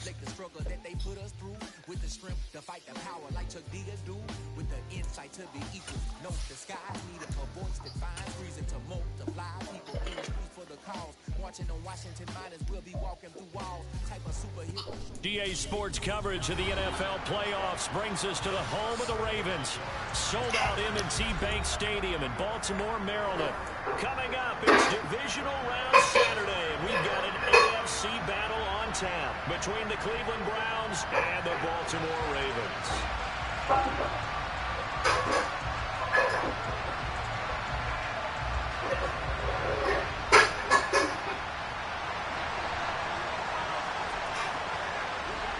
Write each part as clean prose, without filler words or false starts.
reflect the struggle that they put us through. With the strength to fight the power like Chuck D do. With the insight to be equal. No disguise needed, a voice that finds reason to multiply. People in the streets for the cause. Watching on Washington Miners, we'll be walking through walls. Type of superhero. DA Sports coverage of the NFL playoffs brings us to the home of the Ravens. Sold out M&T Bank Stadium in Baltimore, Maryland. Coming up, it's divisional round Saturday, and we've got an AFC battle on tap between the Cleveland Browns and the Baltimore Ravens.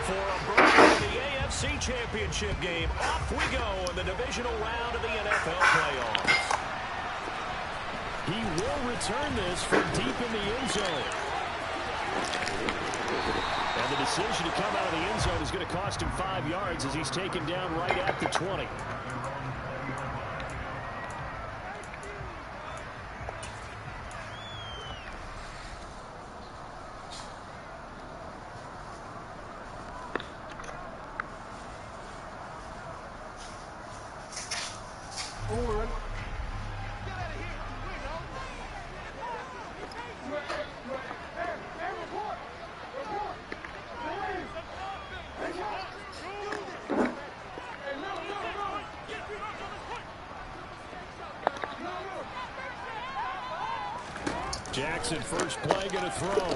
For a break in the AFC Championship game, off we go in the divisional round of the NFL playoffs. He will return this from deep in the end zone. And the decision to come out of the end zone is going to cost him 5 yards as he's taken down right at the 20. Jackson, first play, going to throw.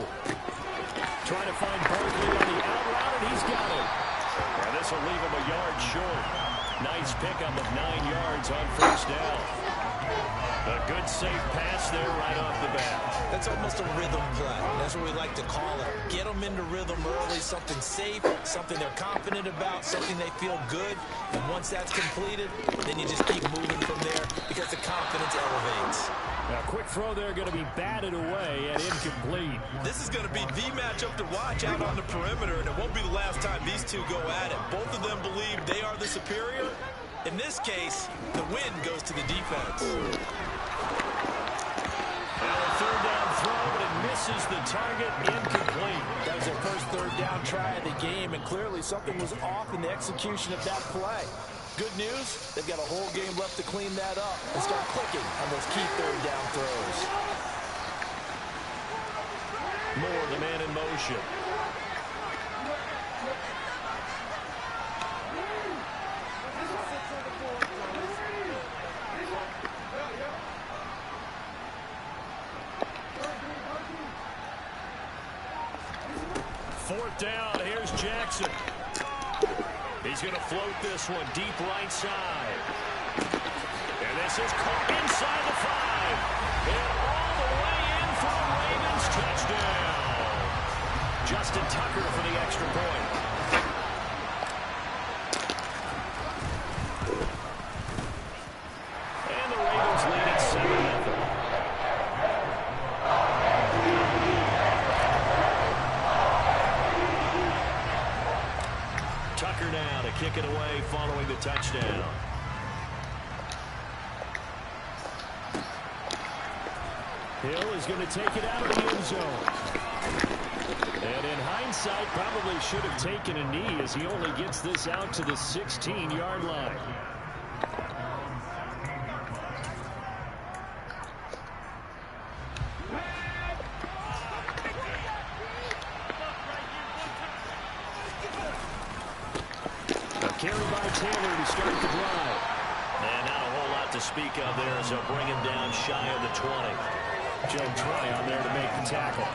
Trying to find Barkley on the out route, and he's got it. And this will leave him a yard short. Nice pickup of 9 yards on first down. A good, safe pass there right off the bat. That's almost a rhythm play. That's what we like to call it. Get them into rhythm early, something safe, something they're confident about, something they feel good. And once that's completed, then you just keep moving from there because the confidence elevates. Now, quick throw there going to be batted away and incomplete. This is going to be the matchup to watch out on the perimeter, and it won't be the last time these two go at it. Both of them believe they are the superior. In this case, the win goes to the defense. Now a third down throw, but it misses the target, incomplete. That was their first third down try of the game, and clearly something was off in the execution of that play. Good news, they've got a whole game left to clean that up and start clicking on those key third down throws. Moore, the man in motion. Fourth down, here's Jackson. He's going to float this one deep right side. And this is caught inside the 5. And all the way in for the Ravens touchdown. Justin Tucker for the extra point. And the Ravens lead at 7-0. Tucker now to kick it away following the touchdown. Hill is going to take it out of the end zone. And in hindsight, probably should have taken a knee as he only gets this out to the 16-yard line. Carry by Taylor to start the drive. And not a whole lot to speak of there as they'll bring him down shy of the 20. Joe Tryon there to make the tackle.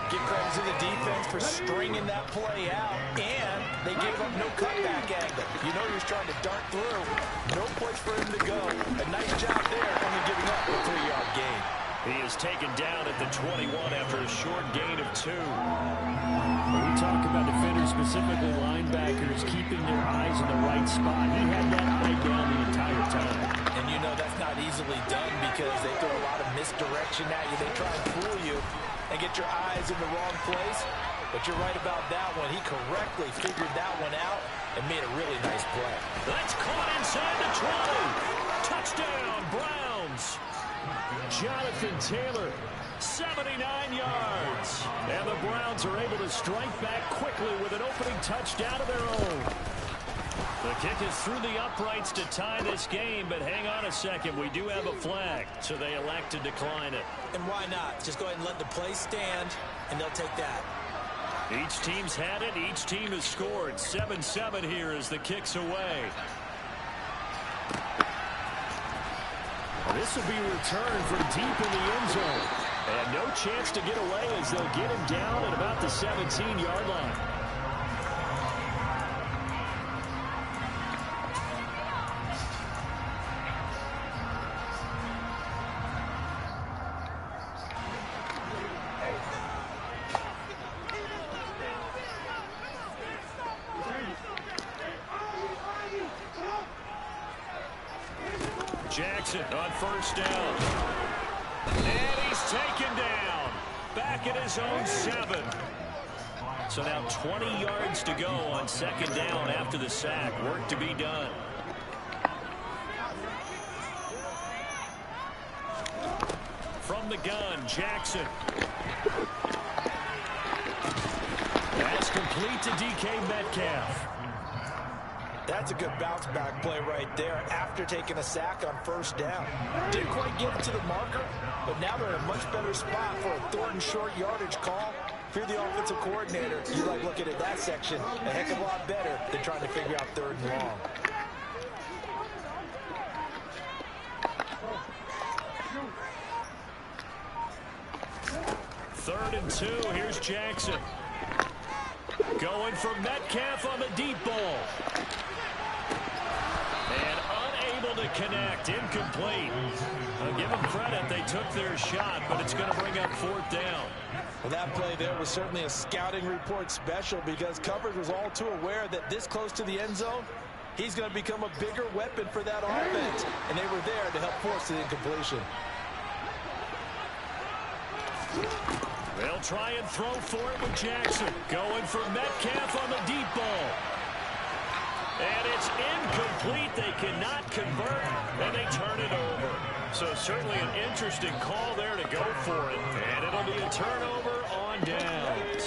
Give credit to the defense for stringing that play out, and they gave up no cutback angle. You know you're trying to dart through. No place for him to go. A nice job there, only giving up a 3-yard gain. He is taken down at the 21 after a short gain of 2. When we talk about defenders, specifically linebackers, keeping their eyes in the right spot, he had that eye down the entire time. And you know that's not easily done because they throw a lot of misdirection at you. They try and fool you and get your eyes in the wrong place. But you're right about that one. He correctly figured that one out and made a really nice play. That's caught inside the 20. Touchdown, Browns. Jonathan Taylor, 79 yards. And the Browns are able to strike back quickly with an opening touchdown of their own. The kick is through the uprights to tie this game, but hang on a second. We do have a flag, so they elect to decline it. And why not? Just go ahead and let the play stand, and they'll take that. Each team's had it. Each team has scored. 7-7 here as the kick's away. This will be returned from deep in the end zone. And no chance to get away as they'll get him down at about the 17-yard line. Jackson on first down. And he's taken down. Back at his own 7. So now 20 yards to go on second down after the sack. Work to be done. From the gun, Jackson. That's complete to DK Metcalf. That's a good bounce-back play right there after taking a sack on first down. Didn't quite get it to the marker, but now they're in a much better spot for a third and short yardage call. If you're the offensive coordinator, you like looking at that section a heck of a lot better than trying to figure out third and long. Third and 2. Here's Jackson. Going for Metcalf on the deep ball. And unable to connect. Incomplete. I'll give them credit. They took their shot, but it's going to bring up fourth down. Well, that play there was certainly a scouting report special because coverage was all too aware that this close to the end zone, he's going to become a bigger weapon for that offense. And they were there to help force the incompletion. They'll try and throw for it with Jackson. Going for Metcalf on the deep ball. And it's incomplete. They cannot convert, and they turn it over. So certainly an interesting call there to go for it. And it'll be a turnover on downs.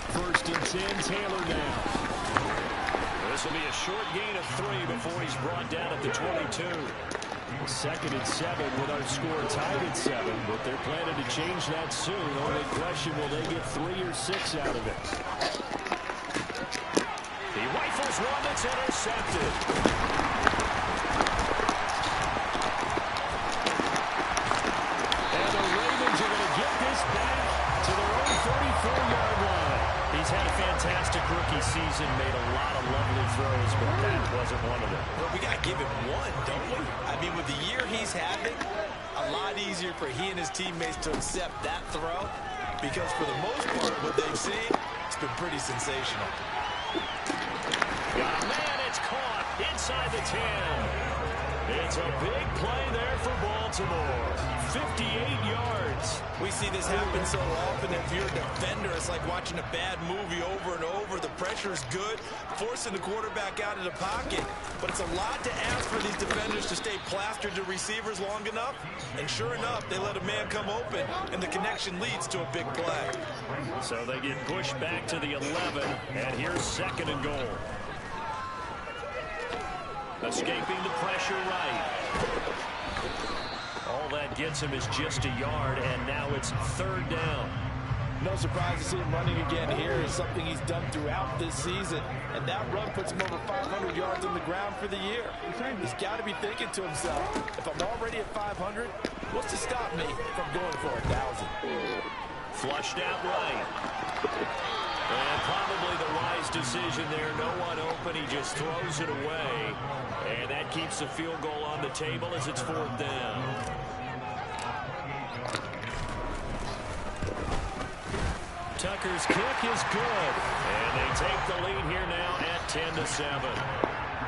First and 10, Taylor now. This will be a short gain of 3 before he's brought down at the 22. Second and 7 with our score tied at 7, but they're planning to change that soon. Only question, will they get 3 or 6 out of it? He rifles one that's intercepted. And the Ravens are going to get this back to their own 44-yard line. He's had a fantastic rookie season, made a lot of lovely throws, but that wasn't one of them. Well, we got to give him one, don't we? I mean, with the year he's having, a lot easier for he and his teammates to accept that throw because for the most part, what they've seen, it's been pretty sensational. Got a man, it's caught inside the 10. It's a big play there for Baltimore. 58 yards. We see this happen so often. If you're a defender, it's like watching a bad movie over and over. The pressure's good, forcing the quarterback out of the pocket. But it's a lot to ask for these defenders to stay plastered to receivers long enough. And sure enough, they let a man come open, and the connection leads to a big play. So they get pushed back to the 11, and here's second and goal. Escaping the pressure right. All that gets him is just a yard, and now it's third down. No surprise to see him running again here. It's something he's done throughout this season, and that run puts him over 500 yards on the ground for the year. He's got to be thinking to himself, if I'm already at 500, what's to stop me from going for 1,000? Flushed out right. And probably the wise decision there. No one open. He just throws it away. And that keeps the field goal on the table as it's fourth down. Tucker's kick is good. And they take the lead here now at 10-7.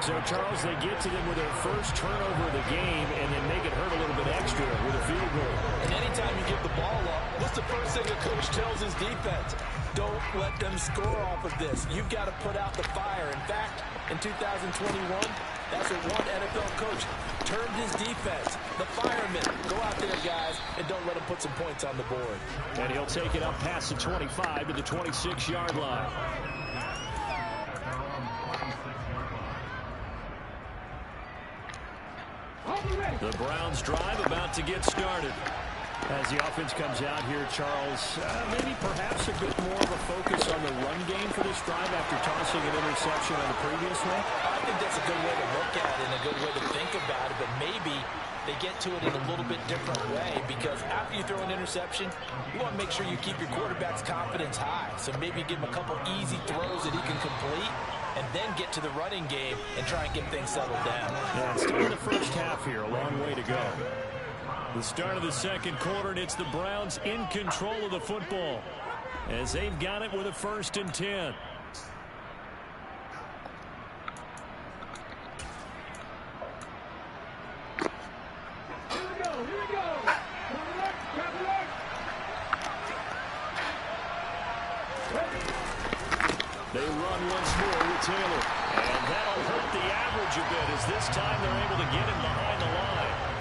So, Charles, they get to them with their first turnover of the game and then make it hurt a little bit extra with a field goal. And anytime you give the ball up, what's the first thing a coach tells his defense? Don't let them score off of this. You've got to put out the fire. In fact, in 2021, that's what one NFL coach termed his defense. The firemen. Go out there, guys, and don't let them put some points on the board. And he'll take it up past the 25 to the 26-yard line. The Browns drive about to get started. As the offense comes out here, Charles, maybe perhaps a bit more of a focus on the run game for this drive after tossing an interception on the previous one? I think that's a good way to look at it and a good way to think about it, but maybe they get to it in a little bit different way, because after you throw an interception, you want to make sure you keep your quarterback's confidence high. So maybe give him a couple easy throws that he can complete, and then get to the running game and try and get things settled down. Yeah, still in the first half here, a long way to go. The start of the second quarter, and it's the Browns in control of the football as they've got it with a 1st and 10. Here we go. They run once more with Taylor. And that'll hurt the average a bit, as this time they're able to get him behind the line.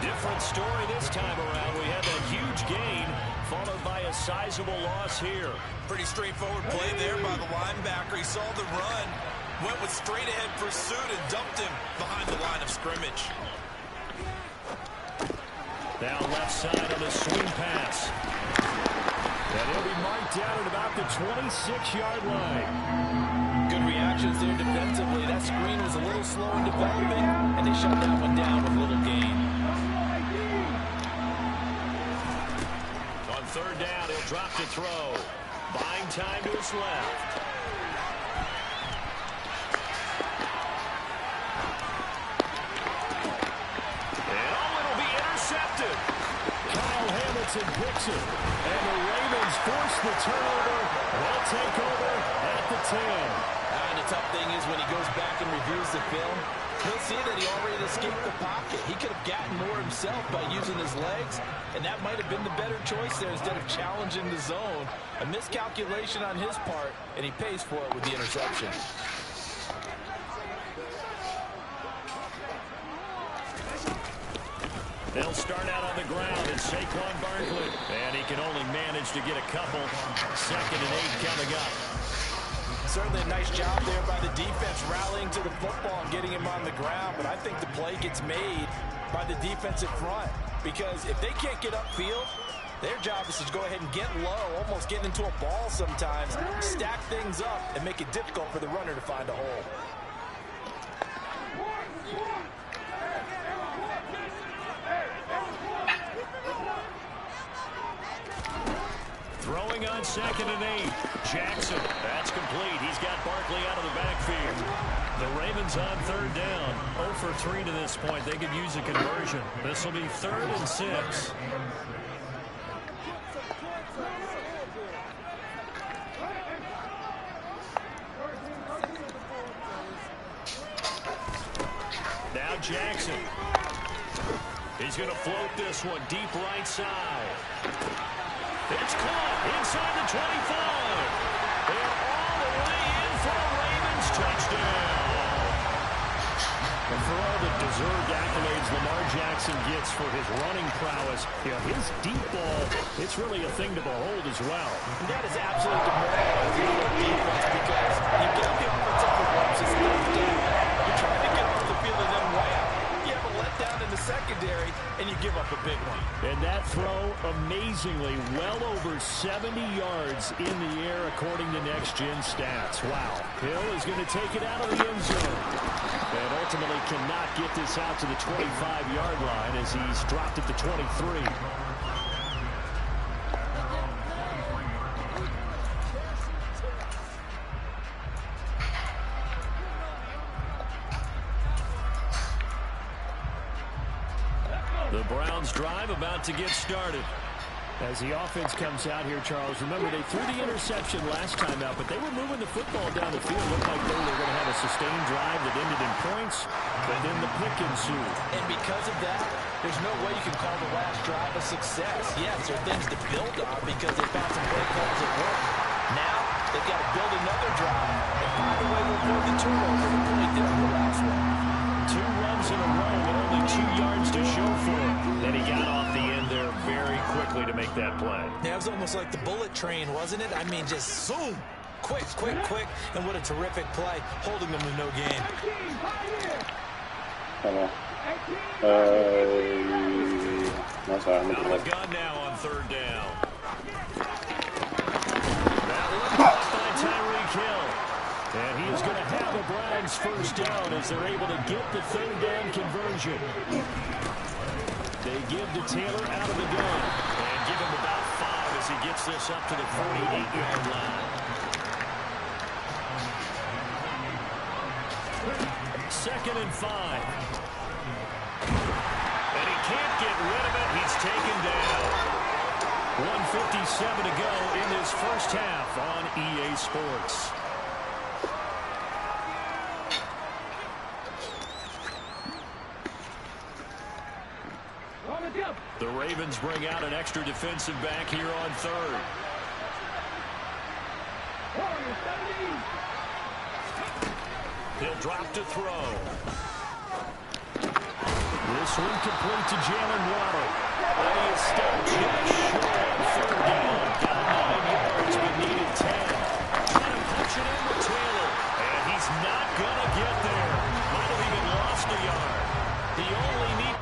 Different story this time around. We had that huge gain, followed by a sizable loss here. Pretty straightforward play there by the linebacker. He saw the run, went with straight-ahead pursuit, and dumped him behind the line of scrimmage. Down left side on the swing pass. And he'll be marked down at about the 26-yard line. Good reactions there defensively. That screen was a little slow in developing, and they shut that one down with little gain. On 3rd down, he'll drop to throw. Buying time to his left. And it'll be intercepted. Kyle Hamilton picks it. And the Ravens force the turnover. They'll take over at the 10. And the tough thing is when he goes back and reviews the film, he'll see that he already escaped the pocket. He could have gotten more himself by using his legs, and that might have been the better choice there instead of challenging the zone. A miscalculation on his part, and he pays for it with the interception. They'll start out on the ground, and Saquon Barkley. And he can only manage to get a couple. 2nd and 8 coming up. Certainly a nice job there by the defense rallying to the football and getting him on the ground, but I think the play gets made by the defensive front, because if they can't get upfield, their job is to go ahead and get low, almost get into a ball sometimes, stack things up, and make it difficult for the runner to find a hole. Throwing on 2nd and 8. Jackson. That's complete. He's got Barkley out of the backfield. The Ravens on 3rd down. 0 for 3 to this point. They could use a conversion. This will be 3rd and 6. Now Jackson. He's going to float this one deep right side. It's caught inside the 25. They're all the way in for a Ravens touchdown. And for all the deserved accolades Lamar Jackson gets for his running prowess, his deep ball, it's really a thing to behold as well. And that is absolutely demoralizing for defense, because you get the offensive performances left down. You're trying to get off the field and then wham, you have a letdown in the secondary, and you give up a big one. And that throw, amazingly, well over 70 yards in the air, according to Next Gen Stats. Wow. Hill is going to take it out of the end zone. And ultimately cannot get this out to the 25-yard line as he's dropped at the 23. The Browns drive about to get started. As the offense comes out here, Charles, remember they threw the interception last time out, but they were moving the football down the field. Looked like they were going to have a sustained drive that ended in points, but then the pick ensued. And because of that, there's no way you can call the last drive a success. Yes, there are things to build on because they found some great calls at work. Now, They've got to build another drive. And by the way, they'll build the turnover to point there in the last one. 2 runs in a row with only 2 yards to show for it. Then he got off the end there very quickly to make that play. Yeah, it was almost like the bullet train, wasn't it? I mean, just zoom. Quick, quick, quick. And what a terrific play, holding them to no gain. Out of the gun now on 3rd down. That left by Tyreek Hill. And he is going to have the Browns 1st down as they're able to get the 3rd down conversion. They give to Taylor out of the gun. And give him about 5 as he gets this up to the 48-yard line. 2nd and 5. And he can't get rid of it. He's taken down. 1:57 to go in this first half on EA Sports. The Ravens bring out an extra defensive back here on 3rd. He'll drop to throw. This one complete to Jalen Waddle. He is stopped just short on 3rd down. Got 9 yards, but needed 10. Trying to punch it in with Taylor. And he's not going to get there. Might have even lost a yard. The only need...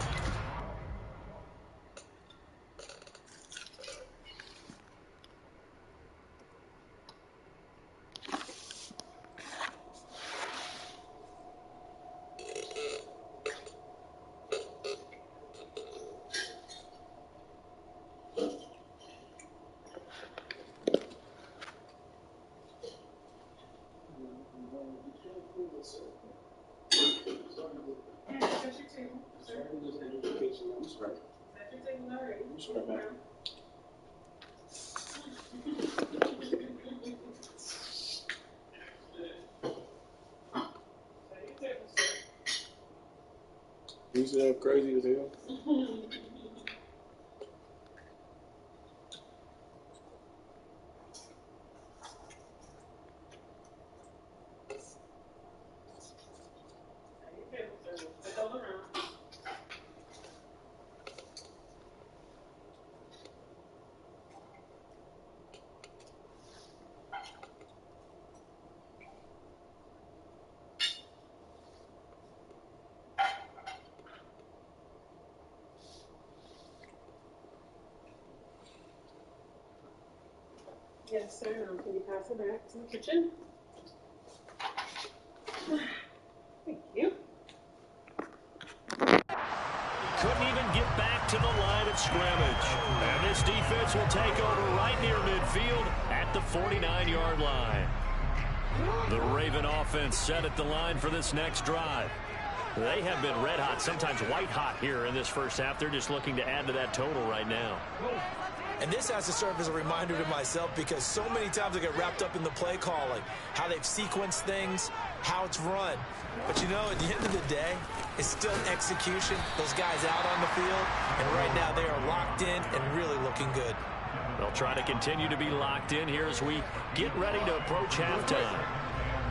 He's crazy as hell. Yes, sir. Can you pass it back to the kitchen? Thank you. Couldn't even get back to the line of scrimmage. And this defense will take over right near midfield at the 49-yard line. The Raven offense set at the line for this next drive. They have been red hot, sometimes white hot here in this first half. They're just looking to add to that total right now. And this has to serve as a reminder to myself because so many times I get wrapped up in the play calling, how they've sequenced things, how it's run. But, you know, at the end of the day, it's still execution. Those guys out on the field, and right now they are locked in and really looking good. They'll try to continue to be locked in here as we get ready to approach halftime.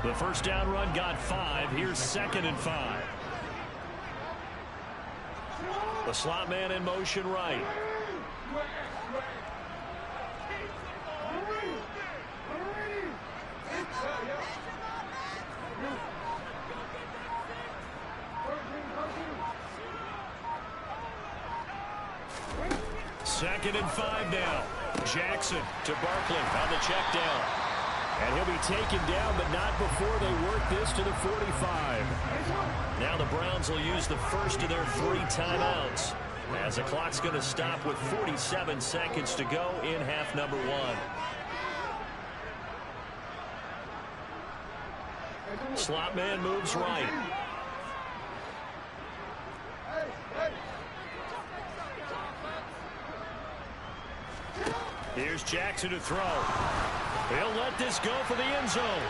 The first down run got 5. Here's 2nd and 5. The slot man in motion right. Second and 5 now. Jackson to Barkley on the check down. And he'll be taken down, but not before they work this to the 45. Now the Browns will use the first of their 3 timeouts, as the clock's going to stop with 47 seconds to go in half number 1. Slot man moves right. Here's Jackson to throw. He'll let this go for the end zone.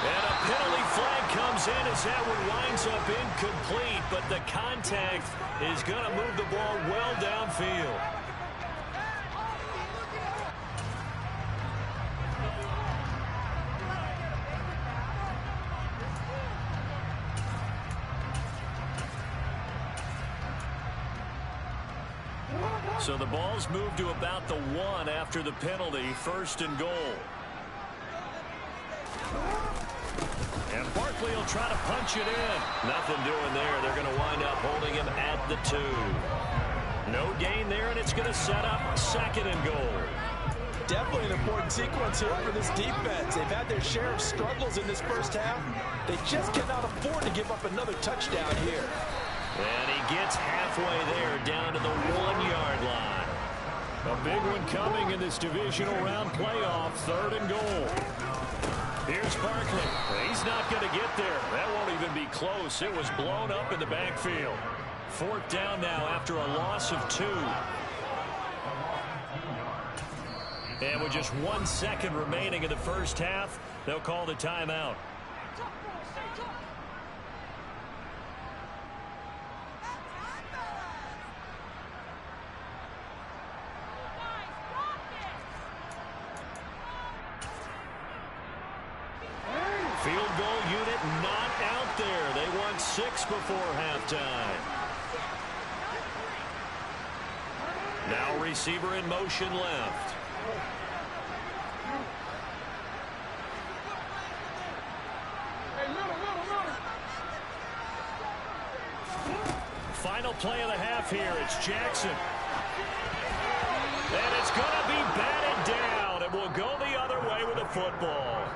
And a penalty flag comes in as that one winds up incomplete, but the contact is going to move the ball well downfield. So the ball's moved to about the 1 after the penalty, 1st and goal. And Barkley will try to punch it in. Nothing doing there. They're going to wind up holding him at the 2. No gain there, and it's going to set up 2nd and goal. Definitely an important sequence here for this defense. They've had their share of struggles in this first half. They just cannot afford to give up another touchdown here. And he gets halfway there, down to the 1-yard line. A big one coming in this divisional round playoff, 3rd and goal. Here's Barkley. He's not going to get there. That won't even be close. It was blown up in the backfield. 4th down now after a loss of 2. And with just 1 second remaining in the first half, they'll call the timeout. Field goal unit not out there. They won 6 before halftime. Now receiver in motion left. Final play of the half here. It's Jackson. And it's going to be batted down. It will go the other way with the football.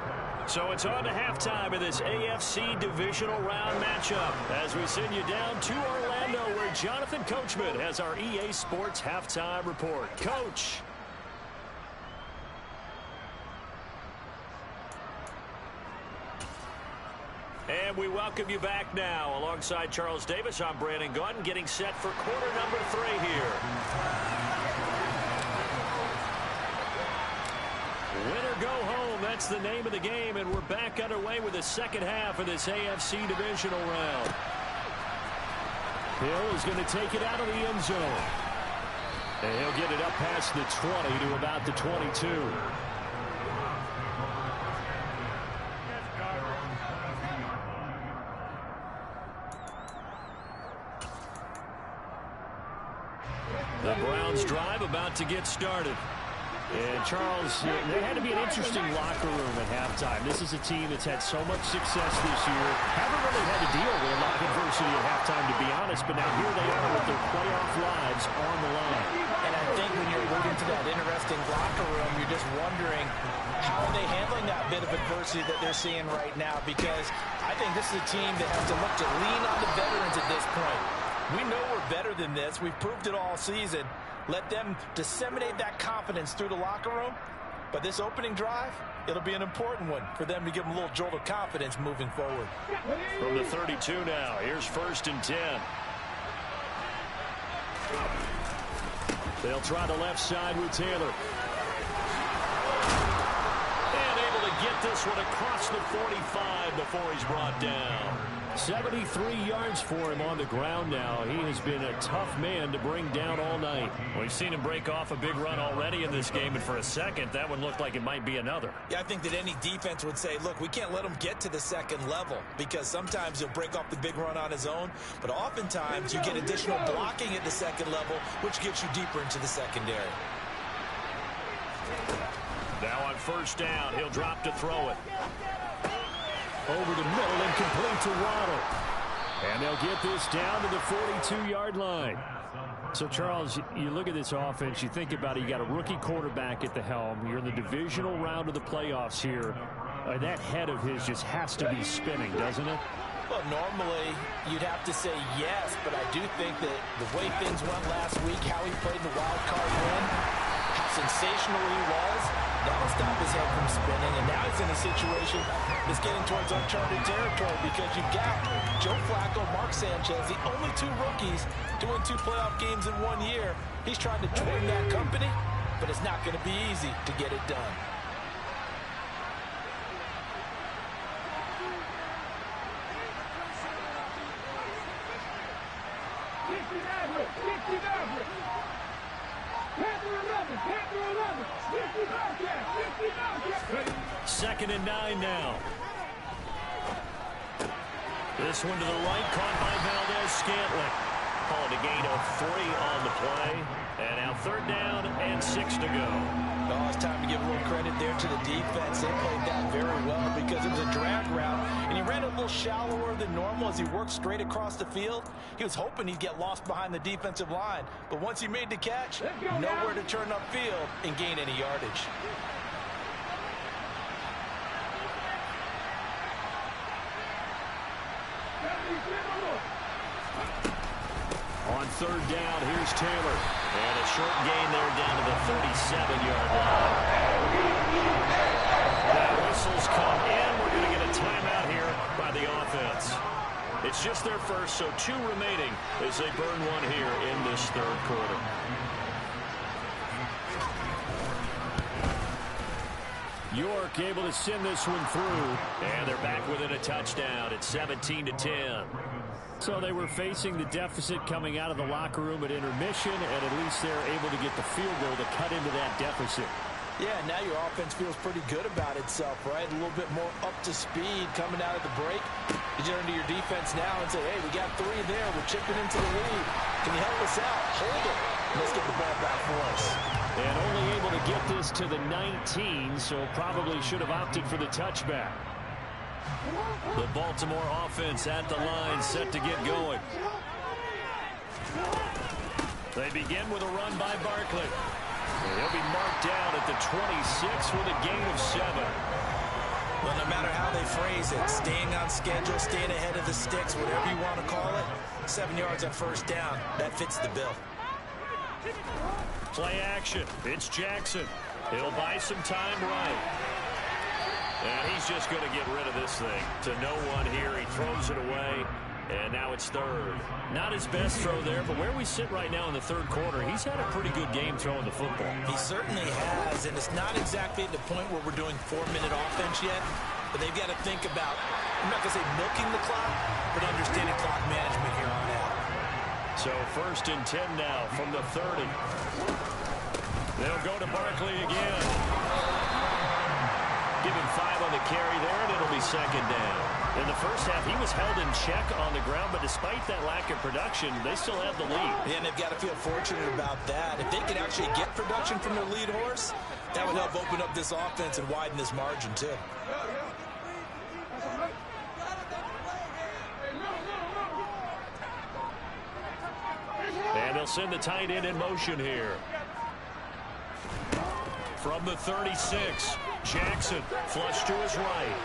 So it's on to halftime of this AFC divisional round matchup as we send you down to Orlando where Jonathan Coachman has our EA Sports halftime report. Coach. And we welcome you back now. Alongside Charles Davis, I'm Brandon Gunn, getting set for quarter number 3 here. Win or go home, that's the name of the game, and we're back underway with the second half of this AFC divisional round. Hill is going to take it out of the end zone. And he'll get it up past the 20 to about the 22. The Browns drive about to get started. And Charles, there had to be an interesting locker room at halftime. This is a team that's had so much success this year. Haven't really had to deal with a lot of adversity at halftime, to be honest. But now here they are with their playoff lives on the line. And I think when you're alluding to that interesting locker room, you're just wondering how are they handling that bit of adversity that they're seeing right now? Because I think this is a team that has to look to lean on the veterans at this point. We know we're better than this. We've proved it all season. Let them disseminate that confidence through the locker room. But this opening drive, it'll be an important one for them to give them a little jolt of confidence moving forward. From the 32 now, here's 1st and 10. They'll try the left side with Taylor. And able to get this one across the 45 before he's brought down. 73 yards for him on the ground now. He has been a tough man to bring down all night. We've seen him break off a big run already in this game, and for a second, that one looked like it might be another. Yeah, I think that any defense would say, look, we can't let him get to the second level because sometimes he'll break off the big run on his own, but oftentimes you get additional blocking at the second level, which gets you deeper into the secondary. Now on 1st down, he'll drop to throw it. Over the middle and complete to Waddle. And they'll get this down to the 42-yard line. So, Charles, you look at this offense, you think about it, you got a rookie quarterback at the helm. You're in the divisional round of the playoffs here. That head of his just has to be spinning, doesn't it? Well, normally you'd have to say yes, but I do think that the way things went last week, how he played in the wild card win, how sensational he was, that'll stop his head from spinning, and now he's in a situation that's getting towards uncharted territory because you've got Joe Flacco, Mark Sanchez, the only 2 rookies doing 2 playoff games in 1 year. He's trying to join that company, but it's not going to be easy to get it done. Second and 9 now. This one to the right, caught by Valdez-Scantling. Call it a gain of 3 on the play. And now 3rd down and 6 to go. Oh, it's time to give a little credit there to the defense. They played that very well because it was a drag route, and he ran a little shallower than normal as he worked straight across the field. He was hoping he'd get lost behind the defensive line, but once he made the catch, nowhere to turn upfield and gain any yardage. On 3rd down, here's Taylor. And a short gain there down to the 37-yard line. Now whistles come in. We're going to get a timeout here by the offense. It's just their first, so 2 remaining as they burn one here in this 3rd quarter. York able to send this one through. And they're back within a touchdown at 17-10. So they were facing the deficit coming out of the locker room at intermission, and at least they're able to get the field goal to cut into that deficit. Yeah, now your offense feels pretty good about itself, right? A little bit more up to speed coming out of the break. You turn to your defense now and say, hey, we got 3 there. We're chipping into the lead. Can you help us out? Hold it. Let's get the ball back for us. And only able to get this to the 19, so probably should have opted for the touchback. The Baltimore offense at the line, set to get going. They begin with a run by Barkley. He'll be marked down at the 26 with a gain of 7. Well, no matter how they phrase it, staying on schedule, staying ahead of the sticks, whatever you want to call it, 7 yards on 1st down, that fits the bill. Play action. It's Jackson. He'll buy some time right. And he's just going to get rid of this thing to no one here. He throws it away, and now it's 3rd. Not his best throw there, but where we sit right now in the 3rd quarter, he's had a pretty good game throwing the football. He certainly has, and it's not exactly at the point where we're doing 4-minute offense yet, but they've got to think about, I'm not going to say milking the clock, but understanding clock management here on out. So 1st and 10 now from the 30. They'll go to Barkley again. Give him 5 on the carry there, and it'll be 2nd down. In the first half, he was held in check on the ground, but despite that lack of production, they still have the lead. Yeah, and they've got to feel fortunate about that. If they could actually get production from their lead horse, that would help open up this offense and widen this margin, too. And they'll send the tight end in motion here. From the 36, Jackson flush to his right.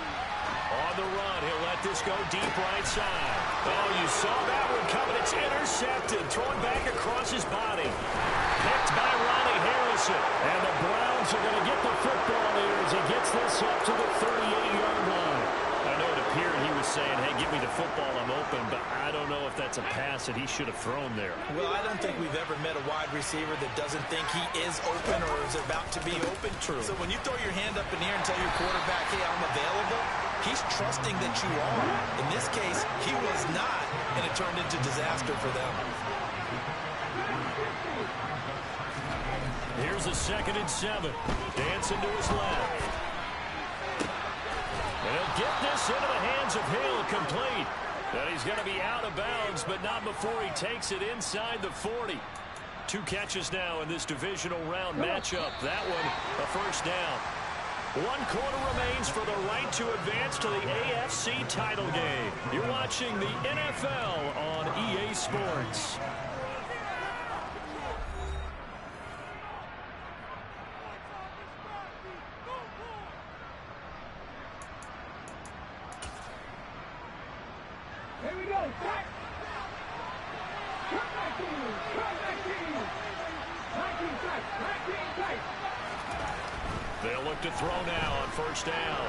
On the run, he'll let this go deep right side. Oh, you saw that one coming. It's intercepted. Throwing back across his body. Picked by Ronnie Harrison. And the Browns are going to get the football there as he gets this up to the 38-yard line. I know it appeared he was saying, hey, give me the football, I'm open, but I don't know if that's a pass that he should have thrown there. Well, I don't think we've ever met a wide receiver that doesn't think he is open or is about to be open. True. So when you throw your hand up in the air and tell your quarterback, hey, I'm available, he's trusting that you are. In this case, he was not, and it turned into disaster for them. Here's a 2nd and 7. Dancing to his left. And he'll get this into the hands of Hill, complete. And he's going to be out of bounds, but not before he takes it inside the 40. 2 catches now in this divisional round matchup. That one, a 1st down. 1 quarter remains for the right to advance to the AFC title game. You're watching the NFL on EA Sports. Here we go. Back. Come back in. Come back in. 19 tight. 19 tight. They'll look to throw now on 1st down.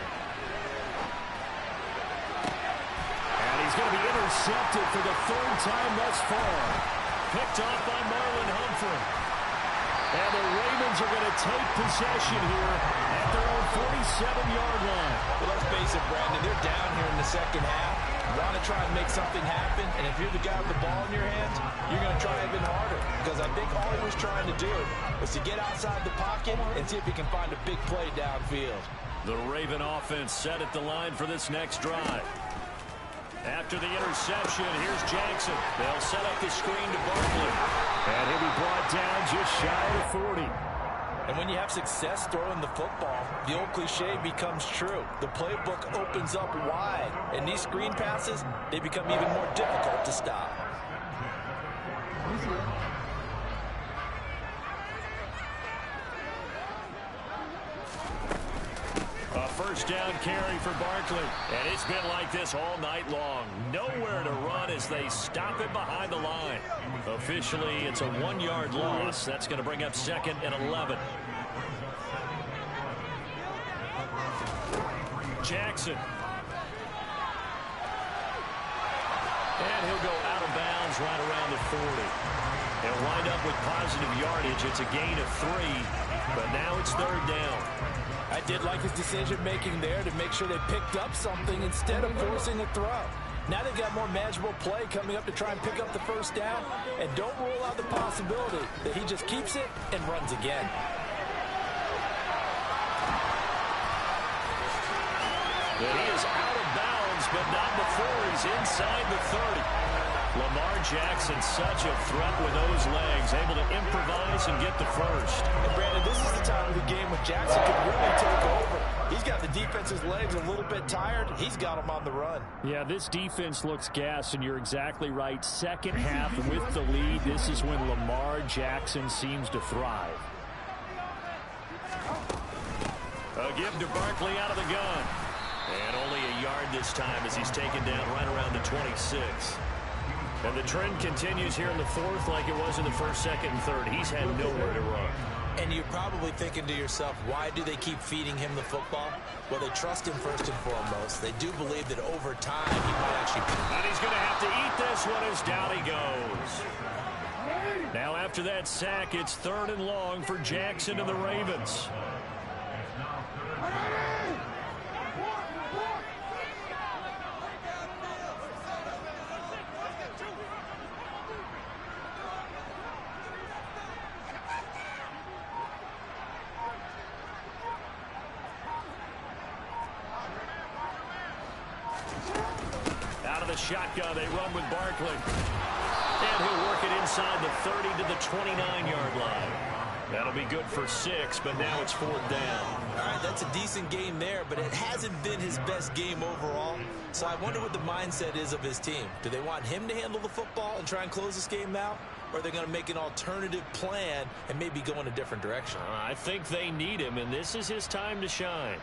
And he's going to be intercepted for the 3rd time thus far. Picked off by Marlon Humphrey. And the Ravens are going to take possession here at their own 47-yard line. Well, let's face it, Brandon, they're down here in the 2nd half. Want to try and make something happen, and if you're the guy with the ball in your hands, you're going to try even harder, because I think all he was trying to do was to get outside the pocket and see if he can find a big play downfield. The Raven offense set at the line for this next drive. After the interception, here's Jackson. They'll set up the screen to Barkley. And he'll be brought down just shy of 40. And when you have success throwing the football, the old cliche becomes true. The playbook opens up wide, and these screen passes, they become even more difficult to stop. A first down carry for Barkley. And it's been like this all night long. Nowhere to run as they stop it behind the line. Officially, it's a 1-yard loss. That's going to bring up 2nd and 11. Jackson. And he'll go out of bounds right around the 40. They'll wind up with positive yardage. It's a gain of 3, but now it's 3rd down. I did like his decision-making there to make sure they picked up something instead of forcing a throw. Now they've got more manageable play coming up to try and pick up the first down, and don't rule out the possibility that he just keeps it and runs again. But he is out of bounds, but not before he's inside the 30. Lamar Jackson, such a threat with those legs, able to improvise and get the first. And Brandon, this is the time of the game when Jackson can really take over. He's got the defense's legs a little bit tired. He's got them on the run. Yeah, this defense looks gassed, and you're exactly right. Second half with the lead, this is when Lamar Jackson seems to thrive. A give to Barkley out of the gun. And only a yard this time as he's taken down right around the 26. And the trend continues here in the 4th like it was in the 1st, 2nd, and 3rd. He's had nowhere to run. And you're probably thinking to yourself, why do they keep feeding him the football? Well, they trust him first and foremost. They do believe that over time he might actually... And he's going to have to eat this one as down he goes. Now after that sack, it's 3rd and long for Jackson and the Ravens. Shotgun, they run with Barkley. And he'll work it inside the 30 to the 29-yard line. That'll be good for 6, but now it's 4th down. All right, that's a decent game there, but it hasn't been his best game overall. So I wonder what the mindset is of his team. Do they want him to handle the football and try and close this game out? Or are they going to make an alternative plan and maybe go in a different direction? I think they need him, and this is his time to shine.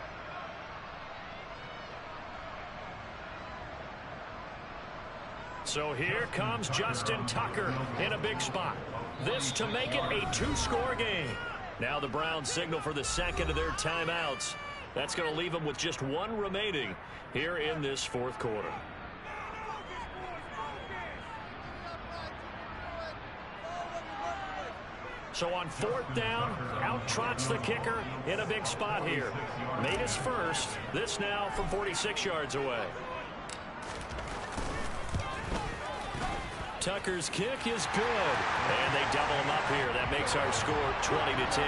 So here comes Justin Tucker in a big spot. This to make it a 2-score game. Now the Browns signal for the 2nd of their timeouts. That's going to leave them with just 1 remaining here in this 4th quarter. So on 4th down, out trots the kicker in a big spot here. Made his first. This now from 46 yards away. Tucker's kick is good. And they double him up here. That makes our score 20-10.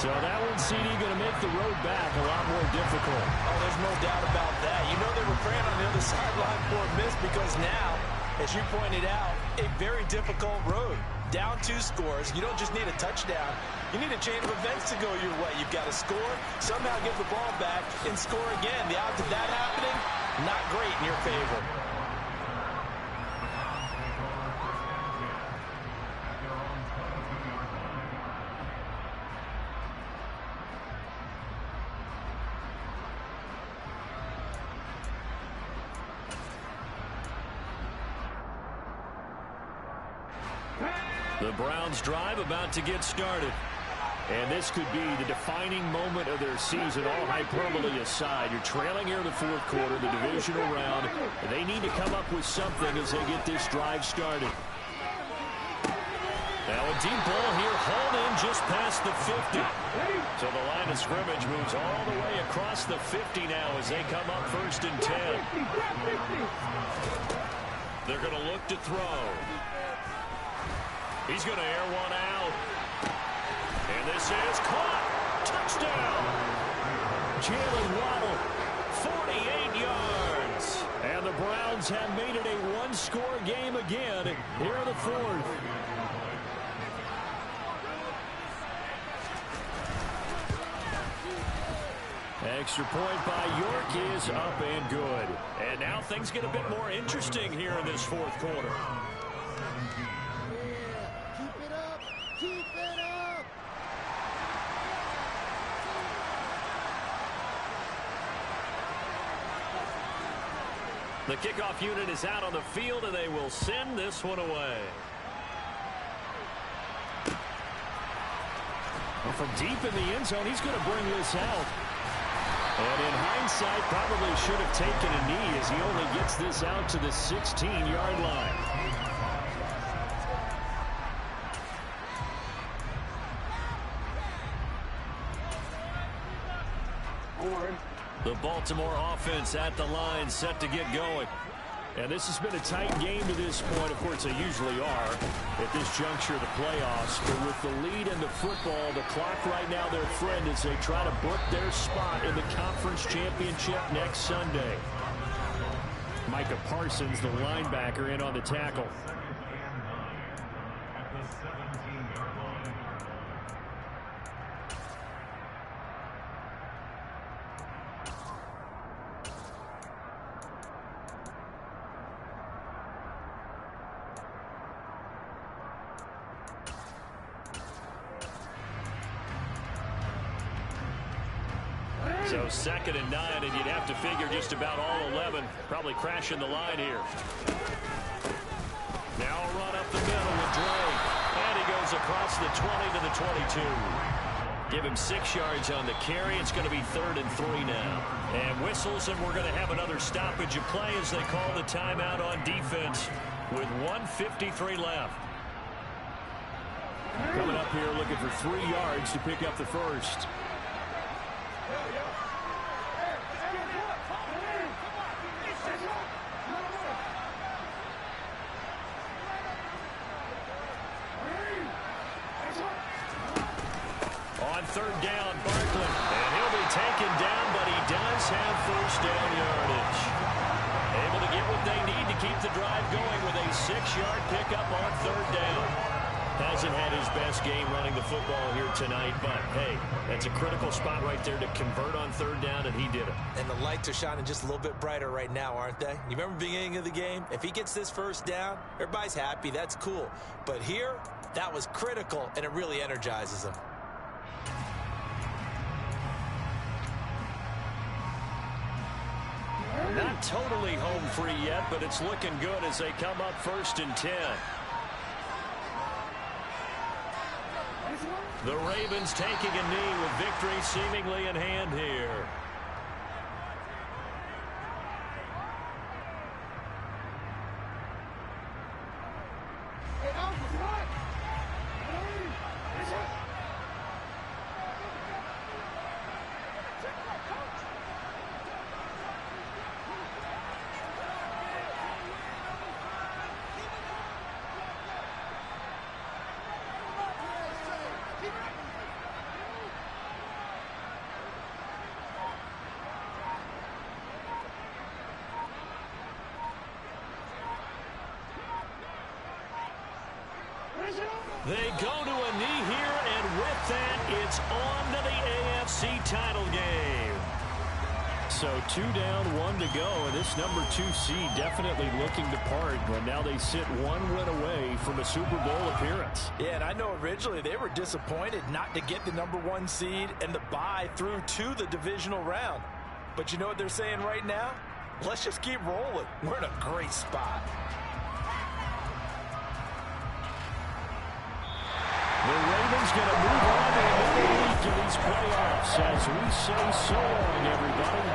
So that one, CD, going to make the road back a lot more difficult. Oh, there's no doubt about that. You know they were praying on the other sideline for a miss because now, as you pointed out, a very difficult road. Down 2 scores. You don't just need a touchdown. You need a chain of events to go your way. You've got to score, somehow get the ball back, and score again. The odds of that happening, not great in your favor. The Browns drive about to get started. And this could be the defining moment of their season, all hyperbole aside. You're trailing here in the 4th quarter, the divisional round. They need to come up with something as they get this drive started. Now a deep ball here, hauled in just past the 50. So the line of scrimmage moves all the way across the 50 now as they come up 1st and 10. They're going to look to throw. He's going to air one out. And this is caught. Touchdown. Jalen Waddle, 48 yards. And the the Browns have made it a one-score game again here in the fourth. Extra point by York is up and good. And now things get a bit more interesting here in this fourth quarter. Keep it up! Keep it up! The kickoff unit is out on the field, and they will send this one away. Well, from deep in the end zone, he's going to bring this out. And in hindsight, probably should have taken a knee as he only gets this out to the 16-yard line. The Baltimore offense at the line, set to get going. And this has been a tight game to this point. Of course, they usually are at this juncture of the playoffs. But with the lead in the football, the clock right now their friend as they try to book their spot in the conference championship next Sunday. Micah Parsons, the linebacker, in on the tackle. So 2nd and 9, and you'd have to figure just about all 11 probably crashing the line here. Now a run up the middle with Dre. And he goes across the 20 to the 22. Give him 6 yards on the carry. It's going to be 3rd and 3 now. And whistles, and we're going to have another stoppage of play as they call the timeout on defense with 1:53 left. Coming up here looking for 3 yards to pick up the first. On 3rd down, Barkley. And he'll be taken down, but he does have first down yardage. Able to get what they need to keep the drive going with a 6-yard pickup on 3rd down. Hasn't had his best game running the football here tonight, but hey, that's a critical spot right there to convert on 3rd down, and he did it. And the lights are shining just a little bit brighter right now, aren't they? You remember the beginning of the game? If he gets this first down, everybody's happy. That's cool. But here, that was critical, and it really energizes him. Not totally home free yet, but it's looking good as they come up 1st and 10. The Ravens taking a knee with victory seemingly in hand here. They go to a knee here, and with that, it's on to the AFC title game. So 2 down, 1 to go, and this number 2 seed definitely looking to part, but now they sit 1 win away from a Super Bowl appearance. Yeah, and I know originally they were disappointed not to get the number 1 seed and the bye through to the divisional round. But you know what they're saying right now? Let's just keep rolling. We're in a great spot. The Ravens going to move on to another week in these playoffs as we say so long, everybody.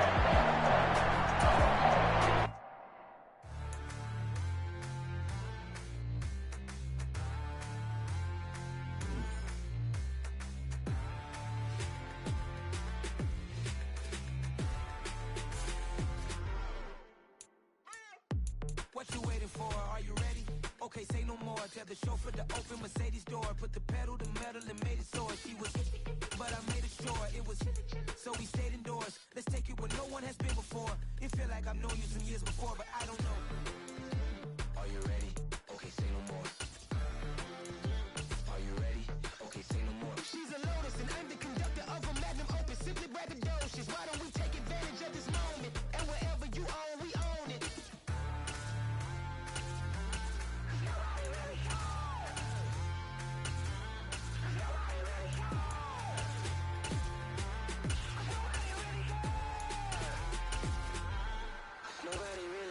What you waiting for? Are you ready? Okay, say no more. Tell the chauffeur to open Mercedes door. Put the pedal to metal and made it soar. She was, but I made it sure it was. So we stayed indoors. Let's take it where no one has been before. It feel like I've known you some years before, but I don't know. Are you ready? Okay, say no more. Are you ready? Okay, say no more. She's a Lotus and I'm the conductor of a Magnum Opus. Simply braggadocious. Why don't we take advantage of this moment? And wherever you own, we own it.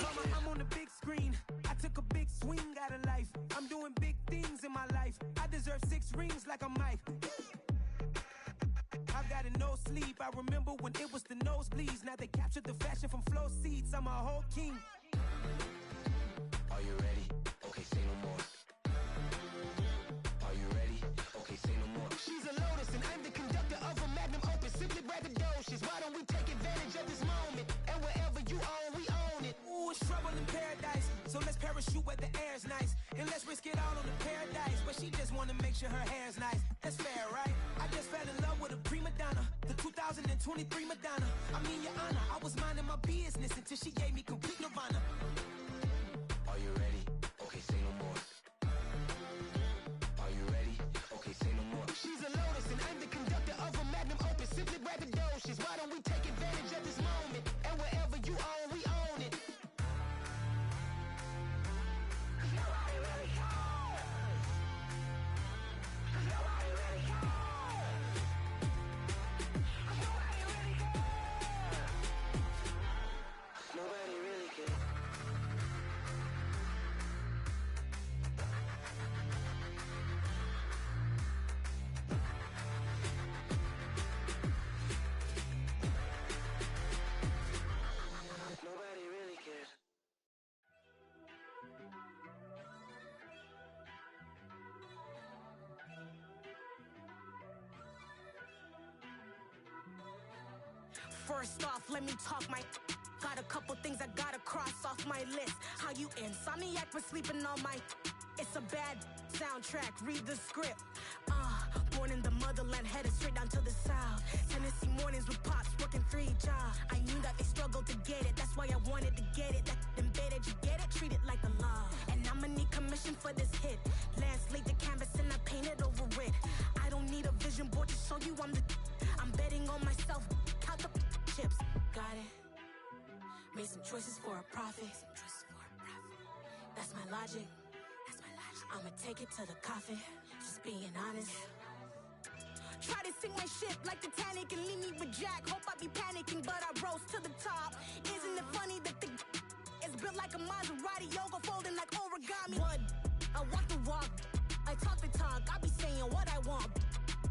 Mama, I'm on the big screen. I took a big swing out of life. I'm doing big things in my life. I deserve 6 rings like I'm Mike. I've got no sleep. I remember when it was the nosebleeds. Now they captured the fashion from flow seats. I'm a whole king. Are you ready? Okay, say no more. Are you ready? Okay, say no more. She's a Lotus and I'm the conductor of a Magnum Opus. Simply braggadocious. Why don't we take advantage of this moment? And wherever you own, we own it. Ooh, it's trouble in paradise. So let's parachute where the air's nice. And let's risk it all on the paradise. But she just wanna make sure her hair's nice. That's fair, right? I just fell in love with a prima donna. The 2023 Madonna. I mean, your honor, I was minding my business until she gave me complete nirvana. Are you ready? Okay, say no more. Are you ready? Okay, say no more. She's a Lotus and I'm the conductor of a Magnum Opus. Simply braggadocious. Why don't we take advantage of this moment? And wherever you own, we own it. Nobody really cares. Nobody really cares. First off, let me talk my. Got a couple things I gotta cross off my list. How you insomniac for sleeping on my. It's a bad soundtrack, read the script. Born in the motherland, headed straight down to the south. Tennessee mornings with pops, working 3 jobs. I knew that they struggled to get it, that's why I wanted to get it. That embedded, you get it, treat it like the law. And I'ma need commission for this hit. Lance laid the canvas and I painted over it. I don't need a vision board to show you I'm the. I'm betting on myself, count the chips. Got it. Made some choices for a profit. That's my logic. I'ma take it to the coffin. Just being honest. Try to sink my ship like Titanic and leave me with Jack. Hope I be panicking, but I rose to the top. Isn't it funny that the is built like a Maserati, yoga folding like origami? What? I walk the walk. I talk the talk. I be saying what I want.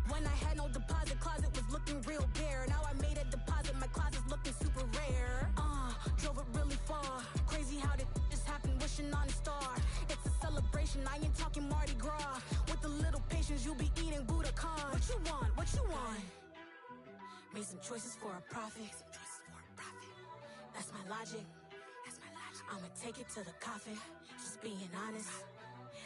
When I had no deposit, closet was looking real bare. Now I made a deposit, my closet's looking super rare. Drove it really far. Crazy how did this happen, wishing on a star. It's a celebration, I ain't talking Mardi Gras. With a little patience, you'll be eating Budokan. What you want? What you want? Made some choices for a profit. That's my logic. I'ma take it to the coffin. Just being honest.